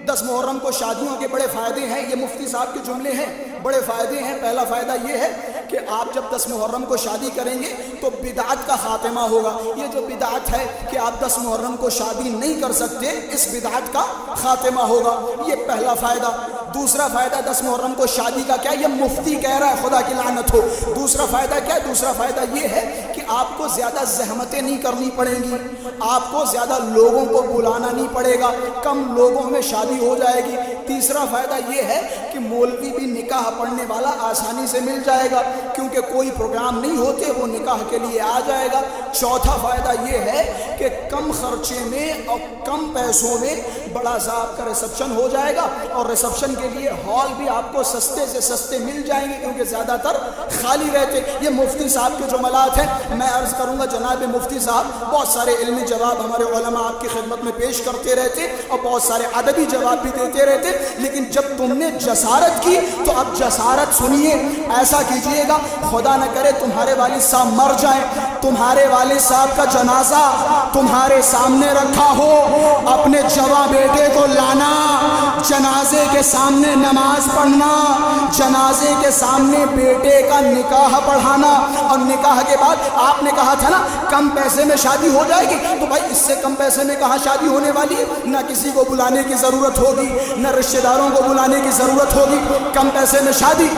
10 محرم کو شادیوں کے بڑے فائدے ہیں، یہ مفتی صاحب کے جملے ہیں، بڑے فائدے ہیں۔ پہلا فائدہ یہ ہے کہ آپ جب 10 محرم کو شادی کریں گے تو بدعت کا خاتمہ ہوگا، یہ جو بدعت ہے کہ آپ 10 محرم کو شادی نہیں کر سکتے، اس بدعت کا خاتمہ ہوگا، یہ پہلا فائدہ۔ دوسرا فائدہ 10 محرم کو شادی کا کیا، یہ مفتی کہہ رہا ہے، خدا کی لعنت ہو۔ دوسرا فائدہ کیا ہے؟ دوسرا فائدہ یہ ہے کہ آپ کو زیادہ زحمتیں نہیں کرنی پڑیں گی، آپ کو زیادہ لوگوں کو بلانا نہیں پڑے گا، کم لوگوں میں شادی ہو جائے گی۔ تیسرا فائدہ یہ ہے کہ مولوی بھی نکاح پڑھنے والا آسانی سے مل جائے گا، کیونکہ کوئی پروگرام نہیں ہوتے، وہ نکاح کے لیے آ جائے گا۔ چوتھا فائدہ یہ ہے کہ کم خرچے میں اور کم پیسوں میں بڑا صاحب کا ریسپشن ہو جائے گا، اور ریسپشن کے لیے ہال بھی آپ کو سستے سے سستے مل جائیں گے، کیونکہ زیادہ تر خالی رہتے۔ یہ مفتی صاحب کے جملات ہیں۔ میں عرض کروں گا جناب مفتی صاحب بہت سارے علمی جواب ہمارے علماء آپ کی خدمت میں پیش کرتے رہتے اور بہت سارے ادبی جواب بھی دیتے رہتے، لیکن جب تم نے جسارت کی تو اب جسارت سنیے۔ ایسا کیجئے گا، خدا نہ کرے تمہارے والد صاحب مر جائیں، تمہارے والد صاحب کا جنازہ تمہارے سامنے رکھا ہو، اپنے جوان بیٹے کو لانا، جنازے کے سامنے نماز پڑھنا، جنازے کے سامنے بیٹے کا نکاح پڑھانا، اور نکاح کے بعد آپ نے کہا تھا نا کم پیسے میں شادی ہو جائے گی، تو بھائی اس سے کم پیسے میں کہاں شادی ہونے والی ہے؟ نہ کسی کو بلانے کی ضرورت ہوگی، نہ رشتہ داروں کو بلانے کی ضرورت ہوگی، کم پیسے میں شادی۔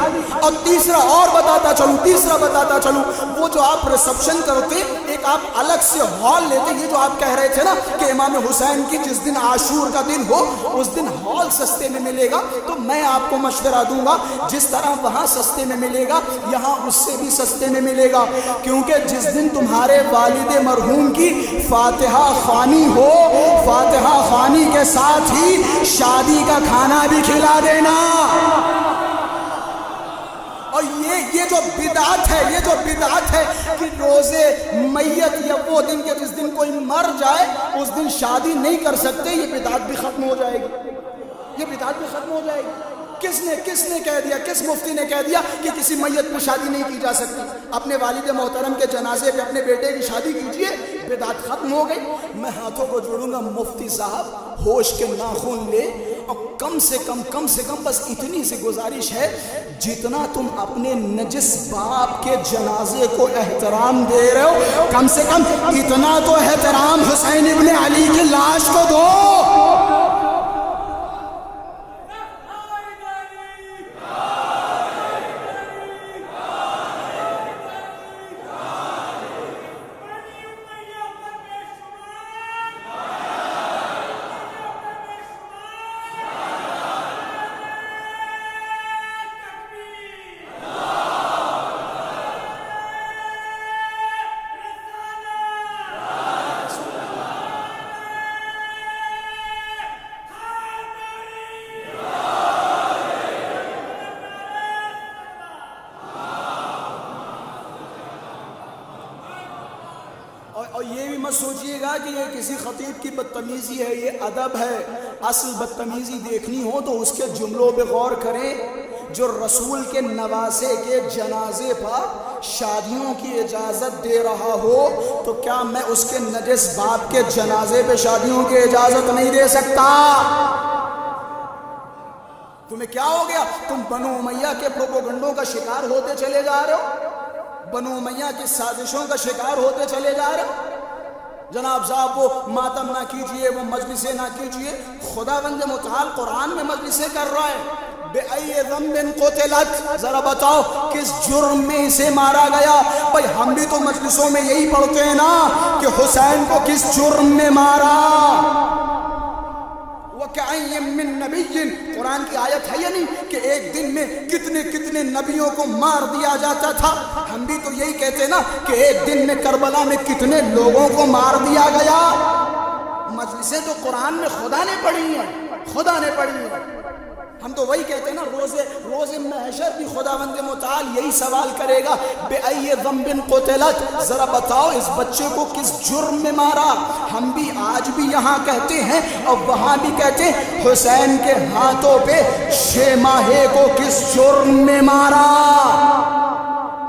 اور تیسرا بتاتا چلوں، وہ جو آپ ریسپشن کرتے، ایک آپ الگ سے ہال لیتے، یہ جو آپ کہہ رہے تھے نا کہ امام حسین کی جس دن عاشور کا دن ہو اس دن ہال سستے میں ملے گا، تو میں آپ کو مشورہ دوں گا جس طرح وہاں سستے میں ملے گا یہاں اس سے بھی سستے میں ملے گا، کیونکہ جس دن تمہارے والد مرحوم کی فاتحہ خوانی ہو، فاتحہ خوانی کے ساتھ ہی شادی کا کھانا بھی کھلا دینا۔ اور یہ جو بدعت ہے کہ روزے میت یا وہ دن کے جس دن کوئی مر جائے اس دن شادی نہیں کر سکتے، یہ بدعت بھی ختم ہو جائے گی، کس نے کہہ دیا، کس مفتی نے کہہ دیا کہ کسی میت پہ شادی نہیں کی جا سکتی؟ اپنے والد محترم کے جنازے پہ اپنے بیٹے کی شادی کیجئے، بدعت ختم ہو گئی۔ میں ہاتھوں کو جوڑوں گا، مفتی صاحب ہوش کے ناخن لے، اور کم سے کم بس اتنی سی گزارش ہے، جتنا تم اپنے نجس باپ کے جنازے کو احترام دے رہے ہو، کم سے کم اتنا تو احترام حسین ابن علی کی لاش کو دو۔ مت سوچئے گا کہ یہ کسی خطیب کی بدتمیزی ہے، یہ ادب ہے۔ اصل بدتمیزی دیکھنی ہو تو اس کے جملوں پہ غور کریں۔ جو رسول کے نواسے کے جنازے پر شادیوں کی اجازت دے رہا ہو تو کیا میں اس کے نجس باپ کے جنازے پہ شادیوں کی اجازت نہیں دے سکتا؟ تمہیں کیا ہو گیا؟ تم بنو امیہ کے پروپوگنڈوں کا شکار ہوتے چلے جا رہے ہو، بنو امیہ کی سازشوں کا شکار ہوتے چلے جا رہے ہو۔ جناب صاحب وہ ماتم نہ کیجئے، وہ مجلسیں نہ کیجئے، خداوند متعال قرآن میں مجلسیں کر رہا ہے۔ بِأَيِّ ذَنبٍ قُتِلَتْ، ذرا بتاؤ کس جرم میں اسے مارا گیا؟ بھئی ہم بھی تو مجلسوں میں یہی پڑھتے ہیں نا کہ حسین کو کس جرم میں مارا۔ وَكَأَيٍّ مِّن نَبِيٍّ، قرآن کی آیت ہے یا نہیں کہ ایک دن میں کتنے کتنے نبیوں کو مار دیا جاتا تھا؟ ہم بھی تو یہی کہتے نا کہ ایک دن میں کربلا میں کتنے لوگوں کو مار دیا گیا۔ مجلسیں تو قرآن میں خدا نے پڑھی ہیں، خدا نے پڑھی ہیں۔ ہم تو وہی کہتے ہیں نا، روز محشر بھی خداوند متعال یہی سوال کرے گا، بِأَيِّ ذَنبٍ قُتِلَتْ، ذرا بتاؤ اس بچے کو کس جرم میں مارا؟ ہم بھی آج بھی یہاں کہتے ہیں اور وہاں بھی کہتے ہیں، حسین کے ہاتھوں پہ 6 ماہے کو کس جرم میں مارا؟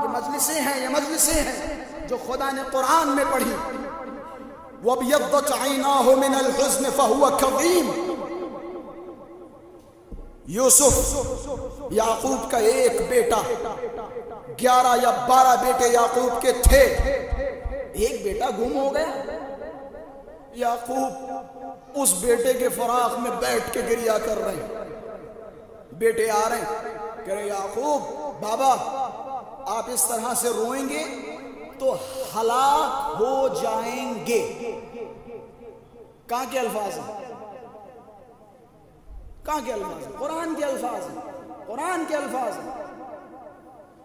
یہ مجلسیں ہیں، یہ مجلسیں ہیں جو خدا نے قرآن میں پڑھی۔ وَابْيَضَّتْ عَيْنَاهُ مِنَ الْحُزْنِ فَهُوَ كَظِيمٌ، یوسف یعقوب کا ایک بیٹا، 11 یا 12 بیٹے یعقوب کے تھے، ایک بیٹا گم ہو گیا۔ یعقوب اس بیٹے کے فراق میں بیٹھ کے گریہ کر رہے ہیں۔ بیٹے آ رہے ہیں، کہہ رہے یعقوب بابا آپ اس طرح سے روئیں گے تو ہلاک ہو جائیں گے۔ کہاں کے الفاظ ہیں؟ کہاں کے الفاظ ہیں؟ قرآن کے الفاظ ہیں، قرآن کے الفاظ ہیں۔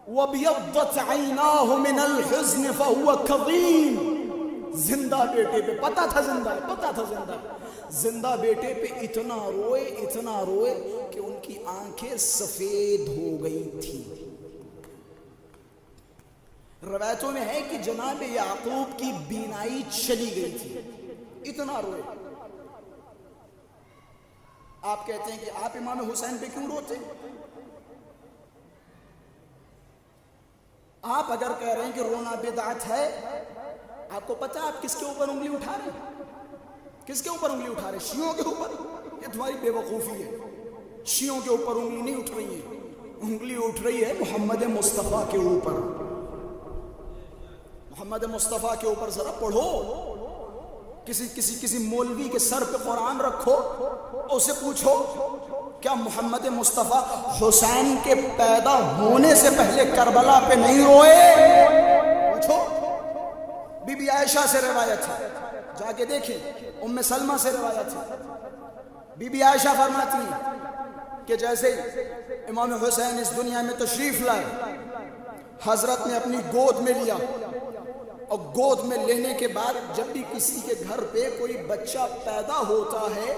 وَابْيَضَّتْ عَيْنَاهُ مِنَ الْحُزْنِ فَهُوَ كَظِيمٌ، زندہ بیٹے پہ پتہ تھا زندہ ہے، پتہ تھا زندہ ہے، زندہ بیٹے پہ اتنا روئے کہ ان کی آنکھیں سفید ہو گئی تھی۔ روایتوں میں ہے کہ جناب یعقوب کی بینائی چلی گئی تھی، اتنا روئے۔ آپ کہتے ہیں کہ آپ امام حسین پہ کیوں روتے؟ آپ اگر کہہ رہے ہیں کہ رونا بدعت ہے، آپ کو پتہ ہے آپ کس کے اوپر انگلی اٹھا رہے ہیں؟ کس کے اوپر انگلی اٹھا رہے ہیں؟ شیعوں کے اوپر؟ یہ تمہاری بے وقوفی ہے۔ شیعوں کے اوپر انگلی نہیں اٹھ رہی ہے، انگلی اٹھ رہی ہے محمد مصطفیٰ کے اوپر۔ محمد مصطفیٰ کے اوپر ذرا پڑھو، کسی مولوی کے سر پہ قرآن رکھو، اسے پوچھو کیا محمد مصطفیٰ حسین کے پیدا ہونے سے پہلے کربلا پہ نہیں روئے؟ پوچھو۔ بی بی عائشہ سے روایت ہے، جا کے دیکھیں، ام سلمہ سے روایت ہے۔ بی بی عائشہ فرماتی ہیں کہ جیسے امام حسین اس دنیا میں تشریف لائے، حضرت نے اپنی گود میں لیا، اور گود میں لینے کے بعد جب بھی کسی کے گھر پہ کوئی بچہ پیدا ہوتا ہے،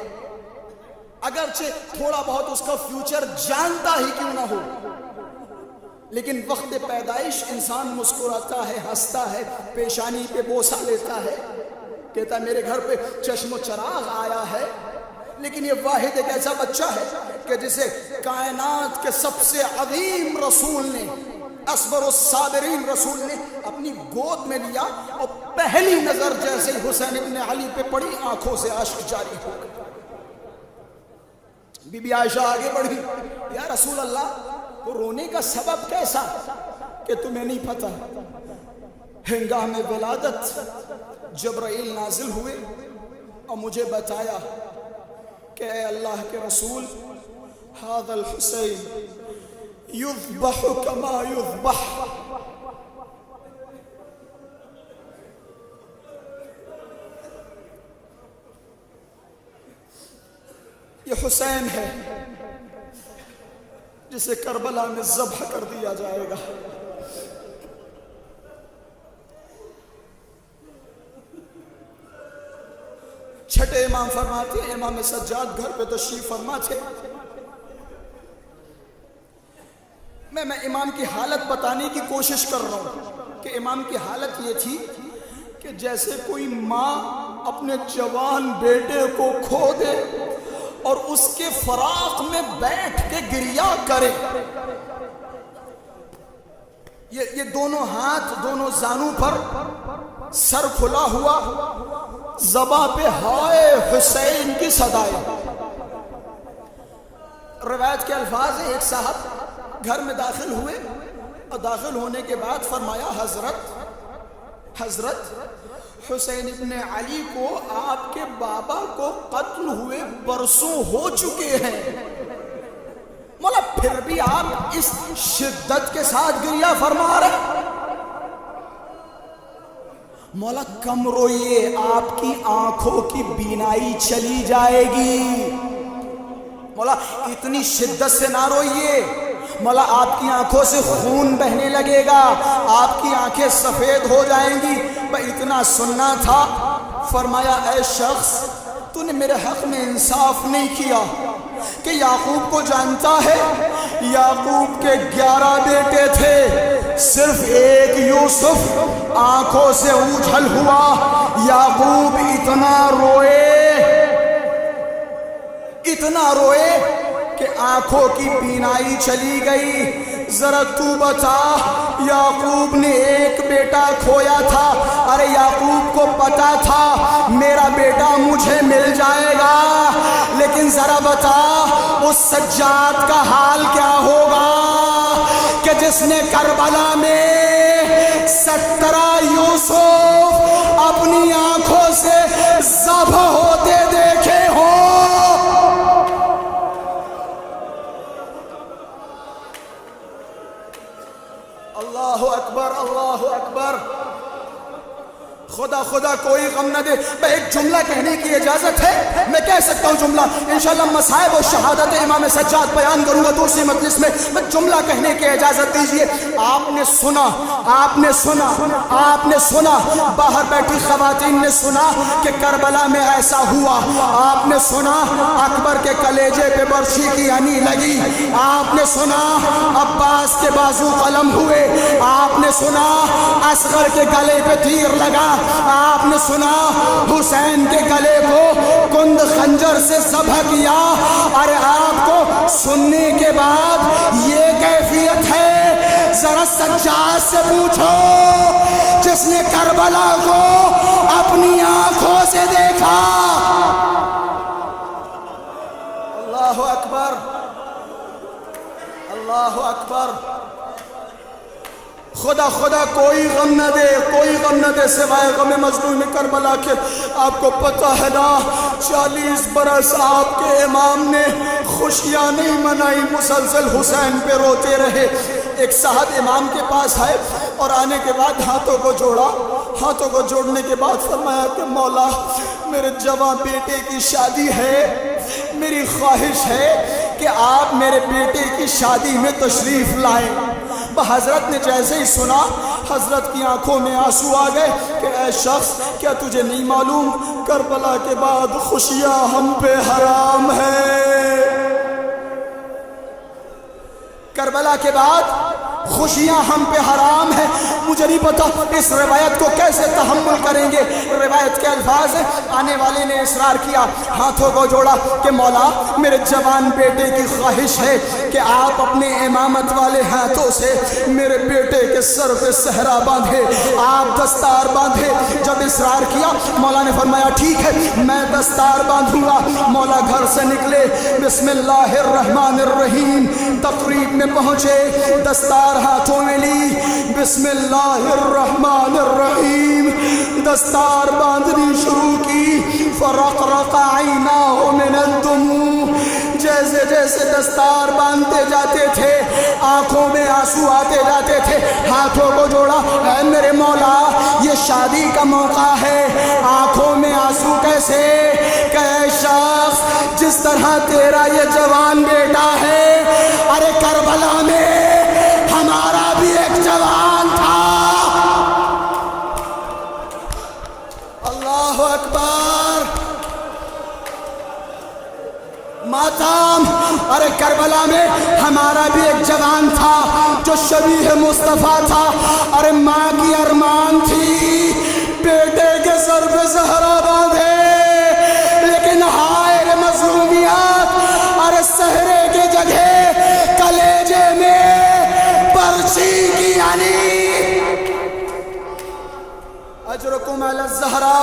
اگرچہ تھوڑا بہت اس کا فیوچر جانتا ہی کیوں نہ ہو، لیکن وقت پیدائش انسان مسکراتا ہے، ہنستا ہے، پیشانی پہ بوسہ لیتا ہے، کہتا ہے میرے گھر پہ چشم و چراغ آیا ہے۔ لیکن یہ واحد ایک ایسا بچہ ہے کہ جسے کائنات کے سب سے عظیم رسول نے، اصبر الصابرین رسول نے اپنی گود میں لیا، اور پہلی نظر جیسے حسین ابن علی پہ پڑی، آنکھوں سے اشک جاری ہو گئے۔ بی بی عائشہ آگے بڑھی، یا رسول اللہ وہ رونے کا سبب کیسا کہ تمہیں نہیں پتہ؟ ہنگام ولادت جبرائیل نازل ہوئے اور مجھے بتایا کہ اے اللہ کے رسول، ھذا الحسین یذبح کما یذبح، یہ حسین ہے جسے کربلا میں ذبح کر دیا جائے گا۔ چھٹے امام فرماتے ہیں، امام سجاد گھر پہ تشریف فرما تھے۔ میں امام کی حالت بتانے کی کوشش کر رہا ہوں کہ امام کی حالت یہ تھی کہ جیسے کوئی ماں اپنے جوان بیٹے کو کھو دے اور اس کے فراق میں بیٹھ کے گریہ کرے. یہ دونوں ہاتھ دونوں زانوں پر سر کھلا ہوا, زباں پہ ہائے حسین کی صدائیں. روایت کے الفاظ ہیں, ایک صاحب گھر میں داخل ہوئے اور داخل ہونے کے بعد فرمایا حضرت حسین ابن علی کو آپ کے بابا کو قتل ہوئے برسوں ہو چکے ہیں, مولا پھر بھی آپ اس شدت کے ساتھ گریہ فرما رہے. مولا کم روئیے, آپ کی آنکھوں کی بینائی چلی جائے گی. مولا اتنی شدت سے نہ روئیے, مولا آپ کی آنکھوں سے خون بہنے لگے گا, آپ کی آنکھیں سفید ہو جائیں گی. میں اتنا سننا تھا. فرمایا اے شخص, تو نے میرے حق میں انصاف نہیں کیا کہ یعقوب کو جانتا ہے, یعقوب کے 11 بیٹے تھے, صرف ایک یوسف آنکھوں سے اوجھل ہوا. یعقوب اتنا روئے کہ آنکھوں کی بینائی چلی گئی. ذرا تو بتا, یعقوب نے ایک بیٹا کھویا تھا, ارے یعقوب کو پتا تھا میرا بیٹا مجھے مل جائے گا, لیکن ذرا بتا اس سجاد کا حال کیا ہوگا کہ جس نے کربلا میں 17 یوسف اپنی آنکھوں سے ذبح ہوتے دیکھے ہوں. اللہ اکبر, اللہ اکبر. خدا کوئی غم نہ دے. میں ایک جملہ کہنے کی اجازت ہے, میں کہہ سکتا ہوں جملہ. انشاءاللہ مصائب و شہادت امام سجاد بیان کروں گا دوسری مجلس میں. میں جملہ کہنے کی اجازت دیجئے. آپ نے سنا باہر بیٹھی خواتین نے سنا کہ کربلا میں ایسا ہوا. آپ نے سنا اکبر کے کلیجے پہ برچھی کی ہنی لگی. آپ نے سنا عباس کے بازو قلم ہوئے. آپ نے سنا اصغر کے گلے پہ تیر لگا. آپ نے سنا حسین کے گلے کو کند خنجر سے ذبح کیا. ارے آپ کو سننے کے بعد یہ کیفیت ہے, ذرا سجاد سے پوچھو جس نے کربلا کو اپنی آنکھوں سے دیکھا. اللہ اکبر, اللہ اکبر. خدا کوئی غم نہ دے سوائے غم مظلوم کربلا کے. آپ کو پتہ ہے نا 40 برس آپ کے امام نے خوشیاں نہیں منائی, مسلسل حسین پہ روتے رہے. ایک صاحب امام کے پاس آئے اور آنے کے بعد ہاتھوں کو جوڑا. ہاتھوں کو جوڑنے کے بعد فرمایا کہ مولا میرے جوان بیٹے کی شادی ہے, میری خواہش ہے کہ آپ میرے بیٹے کی شادی میں تشریف لائیں. حضرت نے جیسے ہی سنا, حضرت کی آنکھوں میں آنسو آ گئے کہ اے شخص, کیا تجھے نہیں معلوم کربلا کے بعد خوشیاں ہم پہ حرام ہے. کربلا کے بعد خوشیاں ہم پہ حرام ہیں. مجھے نہیں پتا اس روایت کو کیسے تحمل کریں گے. روایت کے الفاظ ہیں, آنے والے نے اصرار کیا, ہاتھوں کو جوڑا کہ مولا میرے جوان بیٹے کی خواہش ہے کہ آپ اپنے امامت والے ہاتھوں سے میرے بیٹے کے سر پہ صحرا باندھے, آپ دستار باندھے. جب اصرار کیا مولا نے فرمایا ٹھیک ہے میں دستار باندھوں گا. مولا گھر سے نکلے, بسم اللہ الرحمن الرحیم, تقریب میں پہنچے, دستار ہاتھوں میں لی, بسم اللہ الرحمن الرحیم, دستار باندھنی شروع کی. فرقرق عیناہ من الدموع, جیسے جیسے دستار باندھتے جاتے تھے آنکھوں میں آنسو آتے جاتے تھے. ہاتھوں کو جوڑا, اے میرے مولا یہ شادی کا موقع ہے, آنکھوں میں آنسو کیسے؟ کہ اے شخص جس طرح تیرا یہ جوان بیٹا ہے, ارے کربلا میں ہمارا بھی ایک جوان تھا. اللہ اکبر. ماتم, ارے کربلا میں ہمارا بھی ایک جوان تھا جو شبیہ مصطفیٰ تھا. ارے ماں کی ارمان تھی بیٹے اجرکم علی الزہرا،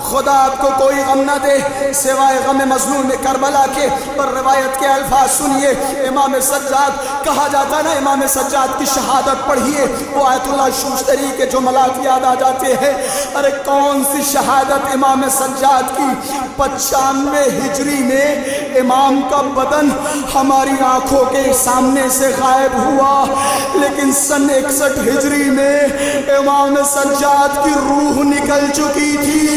خدا آپ کو کوئی غم نہ دے سوائے غم مظلوم کربلا کے۔ پر روایت کے الفاظ سنیے، امام سجاد کہا جاتا نا، امام سجاد کی شہادت پڑھیے، وہ آیت اللہ شوشتری کے جملات یاد آ جاتے ہیں۔ ارے کون سی شہادت امام سجاد کی! 95 ہجری میں امام کا بدن ہماری آنکھوں کے سامنے سے غائب ہوا، لیکن سن 61 ہجری میں امام سجاد کی روح نکل چکی تھی۔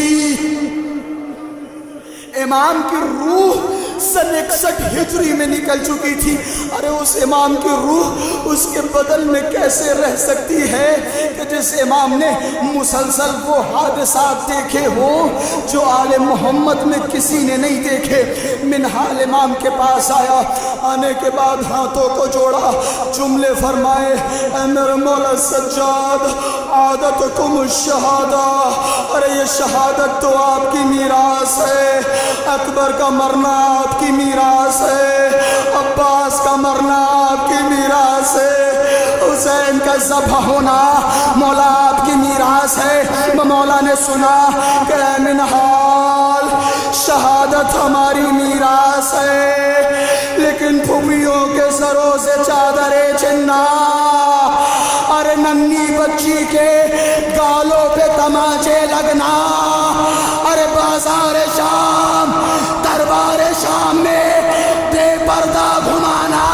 امام کی روح سن 61 ہجری میں نکل چکی تھی۔ ارے اس امام کی روح اس کے بدن میں کیسے رہ سکتی ہے کہ جس امام نے مسلسل وہ حادثات دیکھے ہوں جو آل محمد میں کسی نے نہیں دیکھے۔ منہال امام کے پاس آیا، آنے کے بعد ہاتھوں کو جوڑا، جملے فرمائے، اے میرے مولا سجاد، عادتکم الشہادہ، ارے یہ شہادت تو آپ کی میراث ہے، اکبر کا مرنا آپ کی میراث ہے، عباس کا مرنا آپ کی میراث ہے، حسین کا ذبح ہونا مولا آپ کی میراث ہے۔ مولا نے سنا کہ اے منہال، شہادت ہماری میراث ہے، لیکن پھوپھیوں کے سروں سے چادریں چھننا، ارے ننھی بچی کے گالوں پہ تماچے لگنا، ارے بازار شام دربار شام میں بے پردہ گھمانا،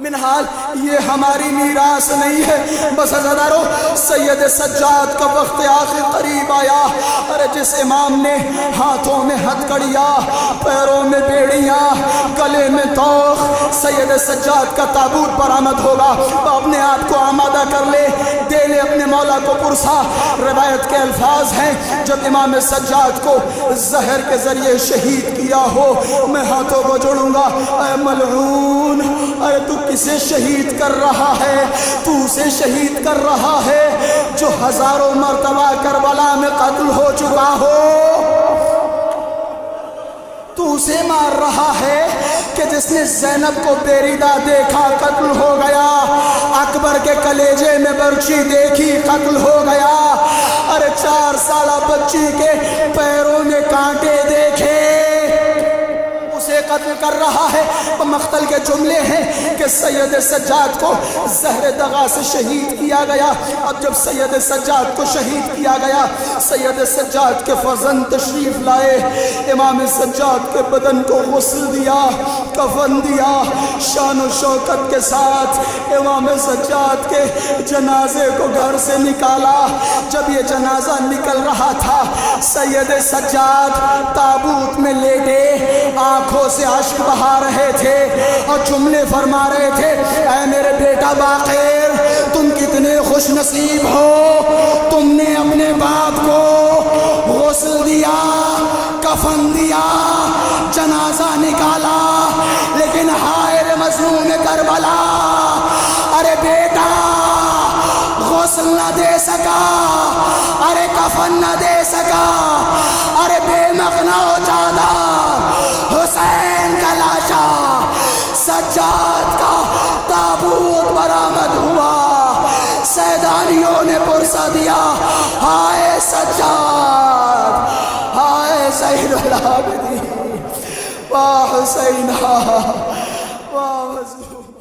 منہال یہ ہماری میراث نہیں ہے۔ بس عزادارو، سید سجاد کا وقت آخر قریب آیا۔ ارے جس امام نے ہاتھوں میں ہتھکڑیاں، پیروں میں بیڑیاں، گلے میں توخ، سید سجاد کا تابوت برآمد ہوگا، اپنے آپ کو آمادہ کر لے، دے لے اپنے مولا کو پرسا۔ روایت کے الفاظ ہیں، جب امام سجاد کو زہر کے ذریعے شہید کیا ہو، میں ہاتھوں کو جوڑوں گا، اے ملعون، اے تو کسے شہید کر رہا ہے؟ تو اسے شہید کر رہا ہے جو ہزاروں مرتبہ کربلا میں قتل ہو چکا ہو، تو اسے مار رہا ہے کہ جس نے زینب کو بیریدہ دیکھا قتل ہو گیا، اکبر کے کلیجے میں برچی دیکھی قتل ہو گیا، ارے 4 سالہ بچی کے پیروں میں کانٹے دیکھے اسے قتل کر رہا ہے۔ مقتل کے جملے ہیں کہ سید سجاد کو زہر دغا سے شہید کیا گیا۔ اب جب سید سجاد کو شہید کیا گیا، سید سجاد کے فرزند تشریف لائے، امام سجاد کے بدن کو غسل دیا، کفن دیا، شان و شوکت کے ساتھ امام سجاد کے جنازے کو گھر سے نکالا۔ جب یہ جنازہ نکل رہا تھا، سید سجاد تابوت میں لیٹے آنکھوں سے اشک بہا رہے تھے اور جملے فرما رہے تھے، اے میرے بیٹا باقر، تم کتنے خوش نصیب ہو، تم نے اپنے باپ کو غسل دیا، کفن دیا، جنازہ نکالا، لیکن ہائے مظلوم کربلا، ارے بیٹا غسل نہ دے سکا، ارے کفن نہ دے سکا، ارے بے مغنا ہو جانا، حسین کا لاشا سجاد کا تابوت برآمد ہوا، سیدانیوں نے پرسہ دیا، ہائے سجاد، ہائے سید العابدین، واہ حسین، واہ مظلوم۔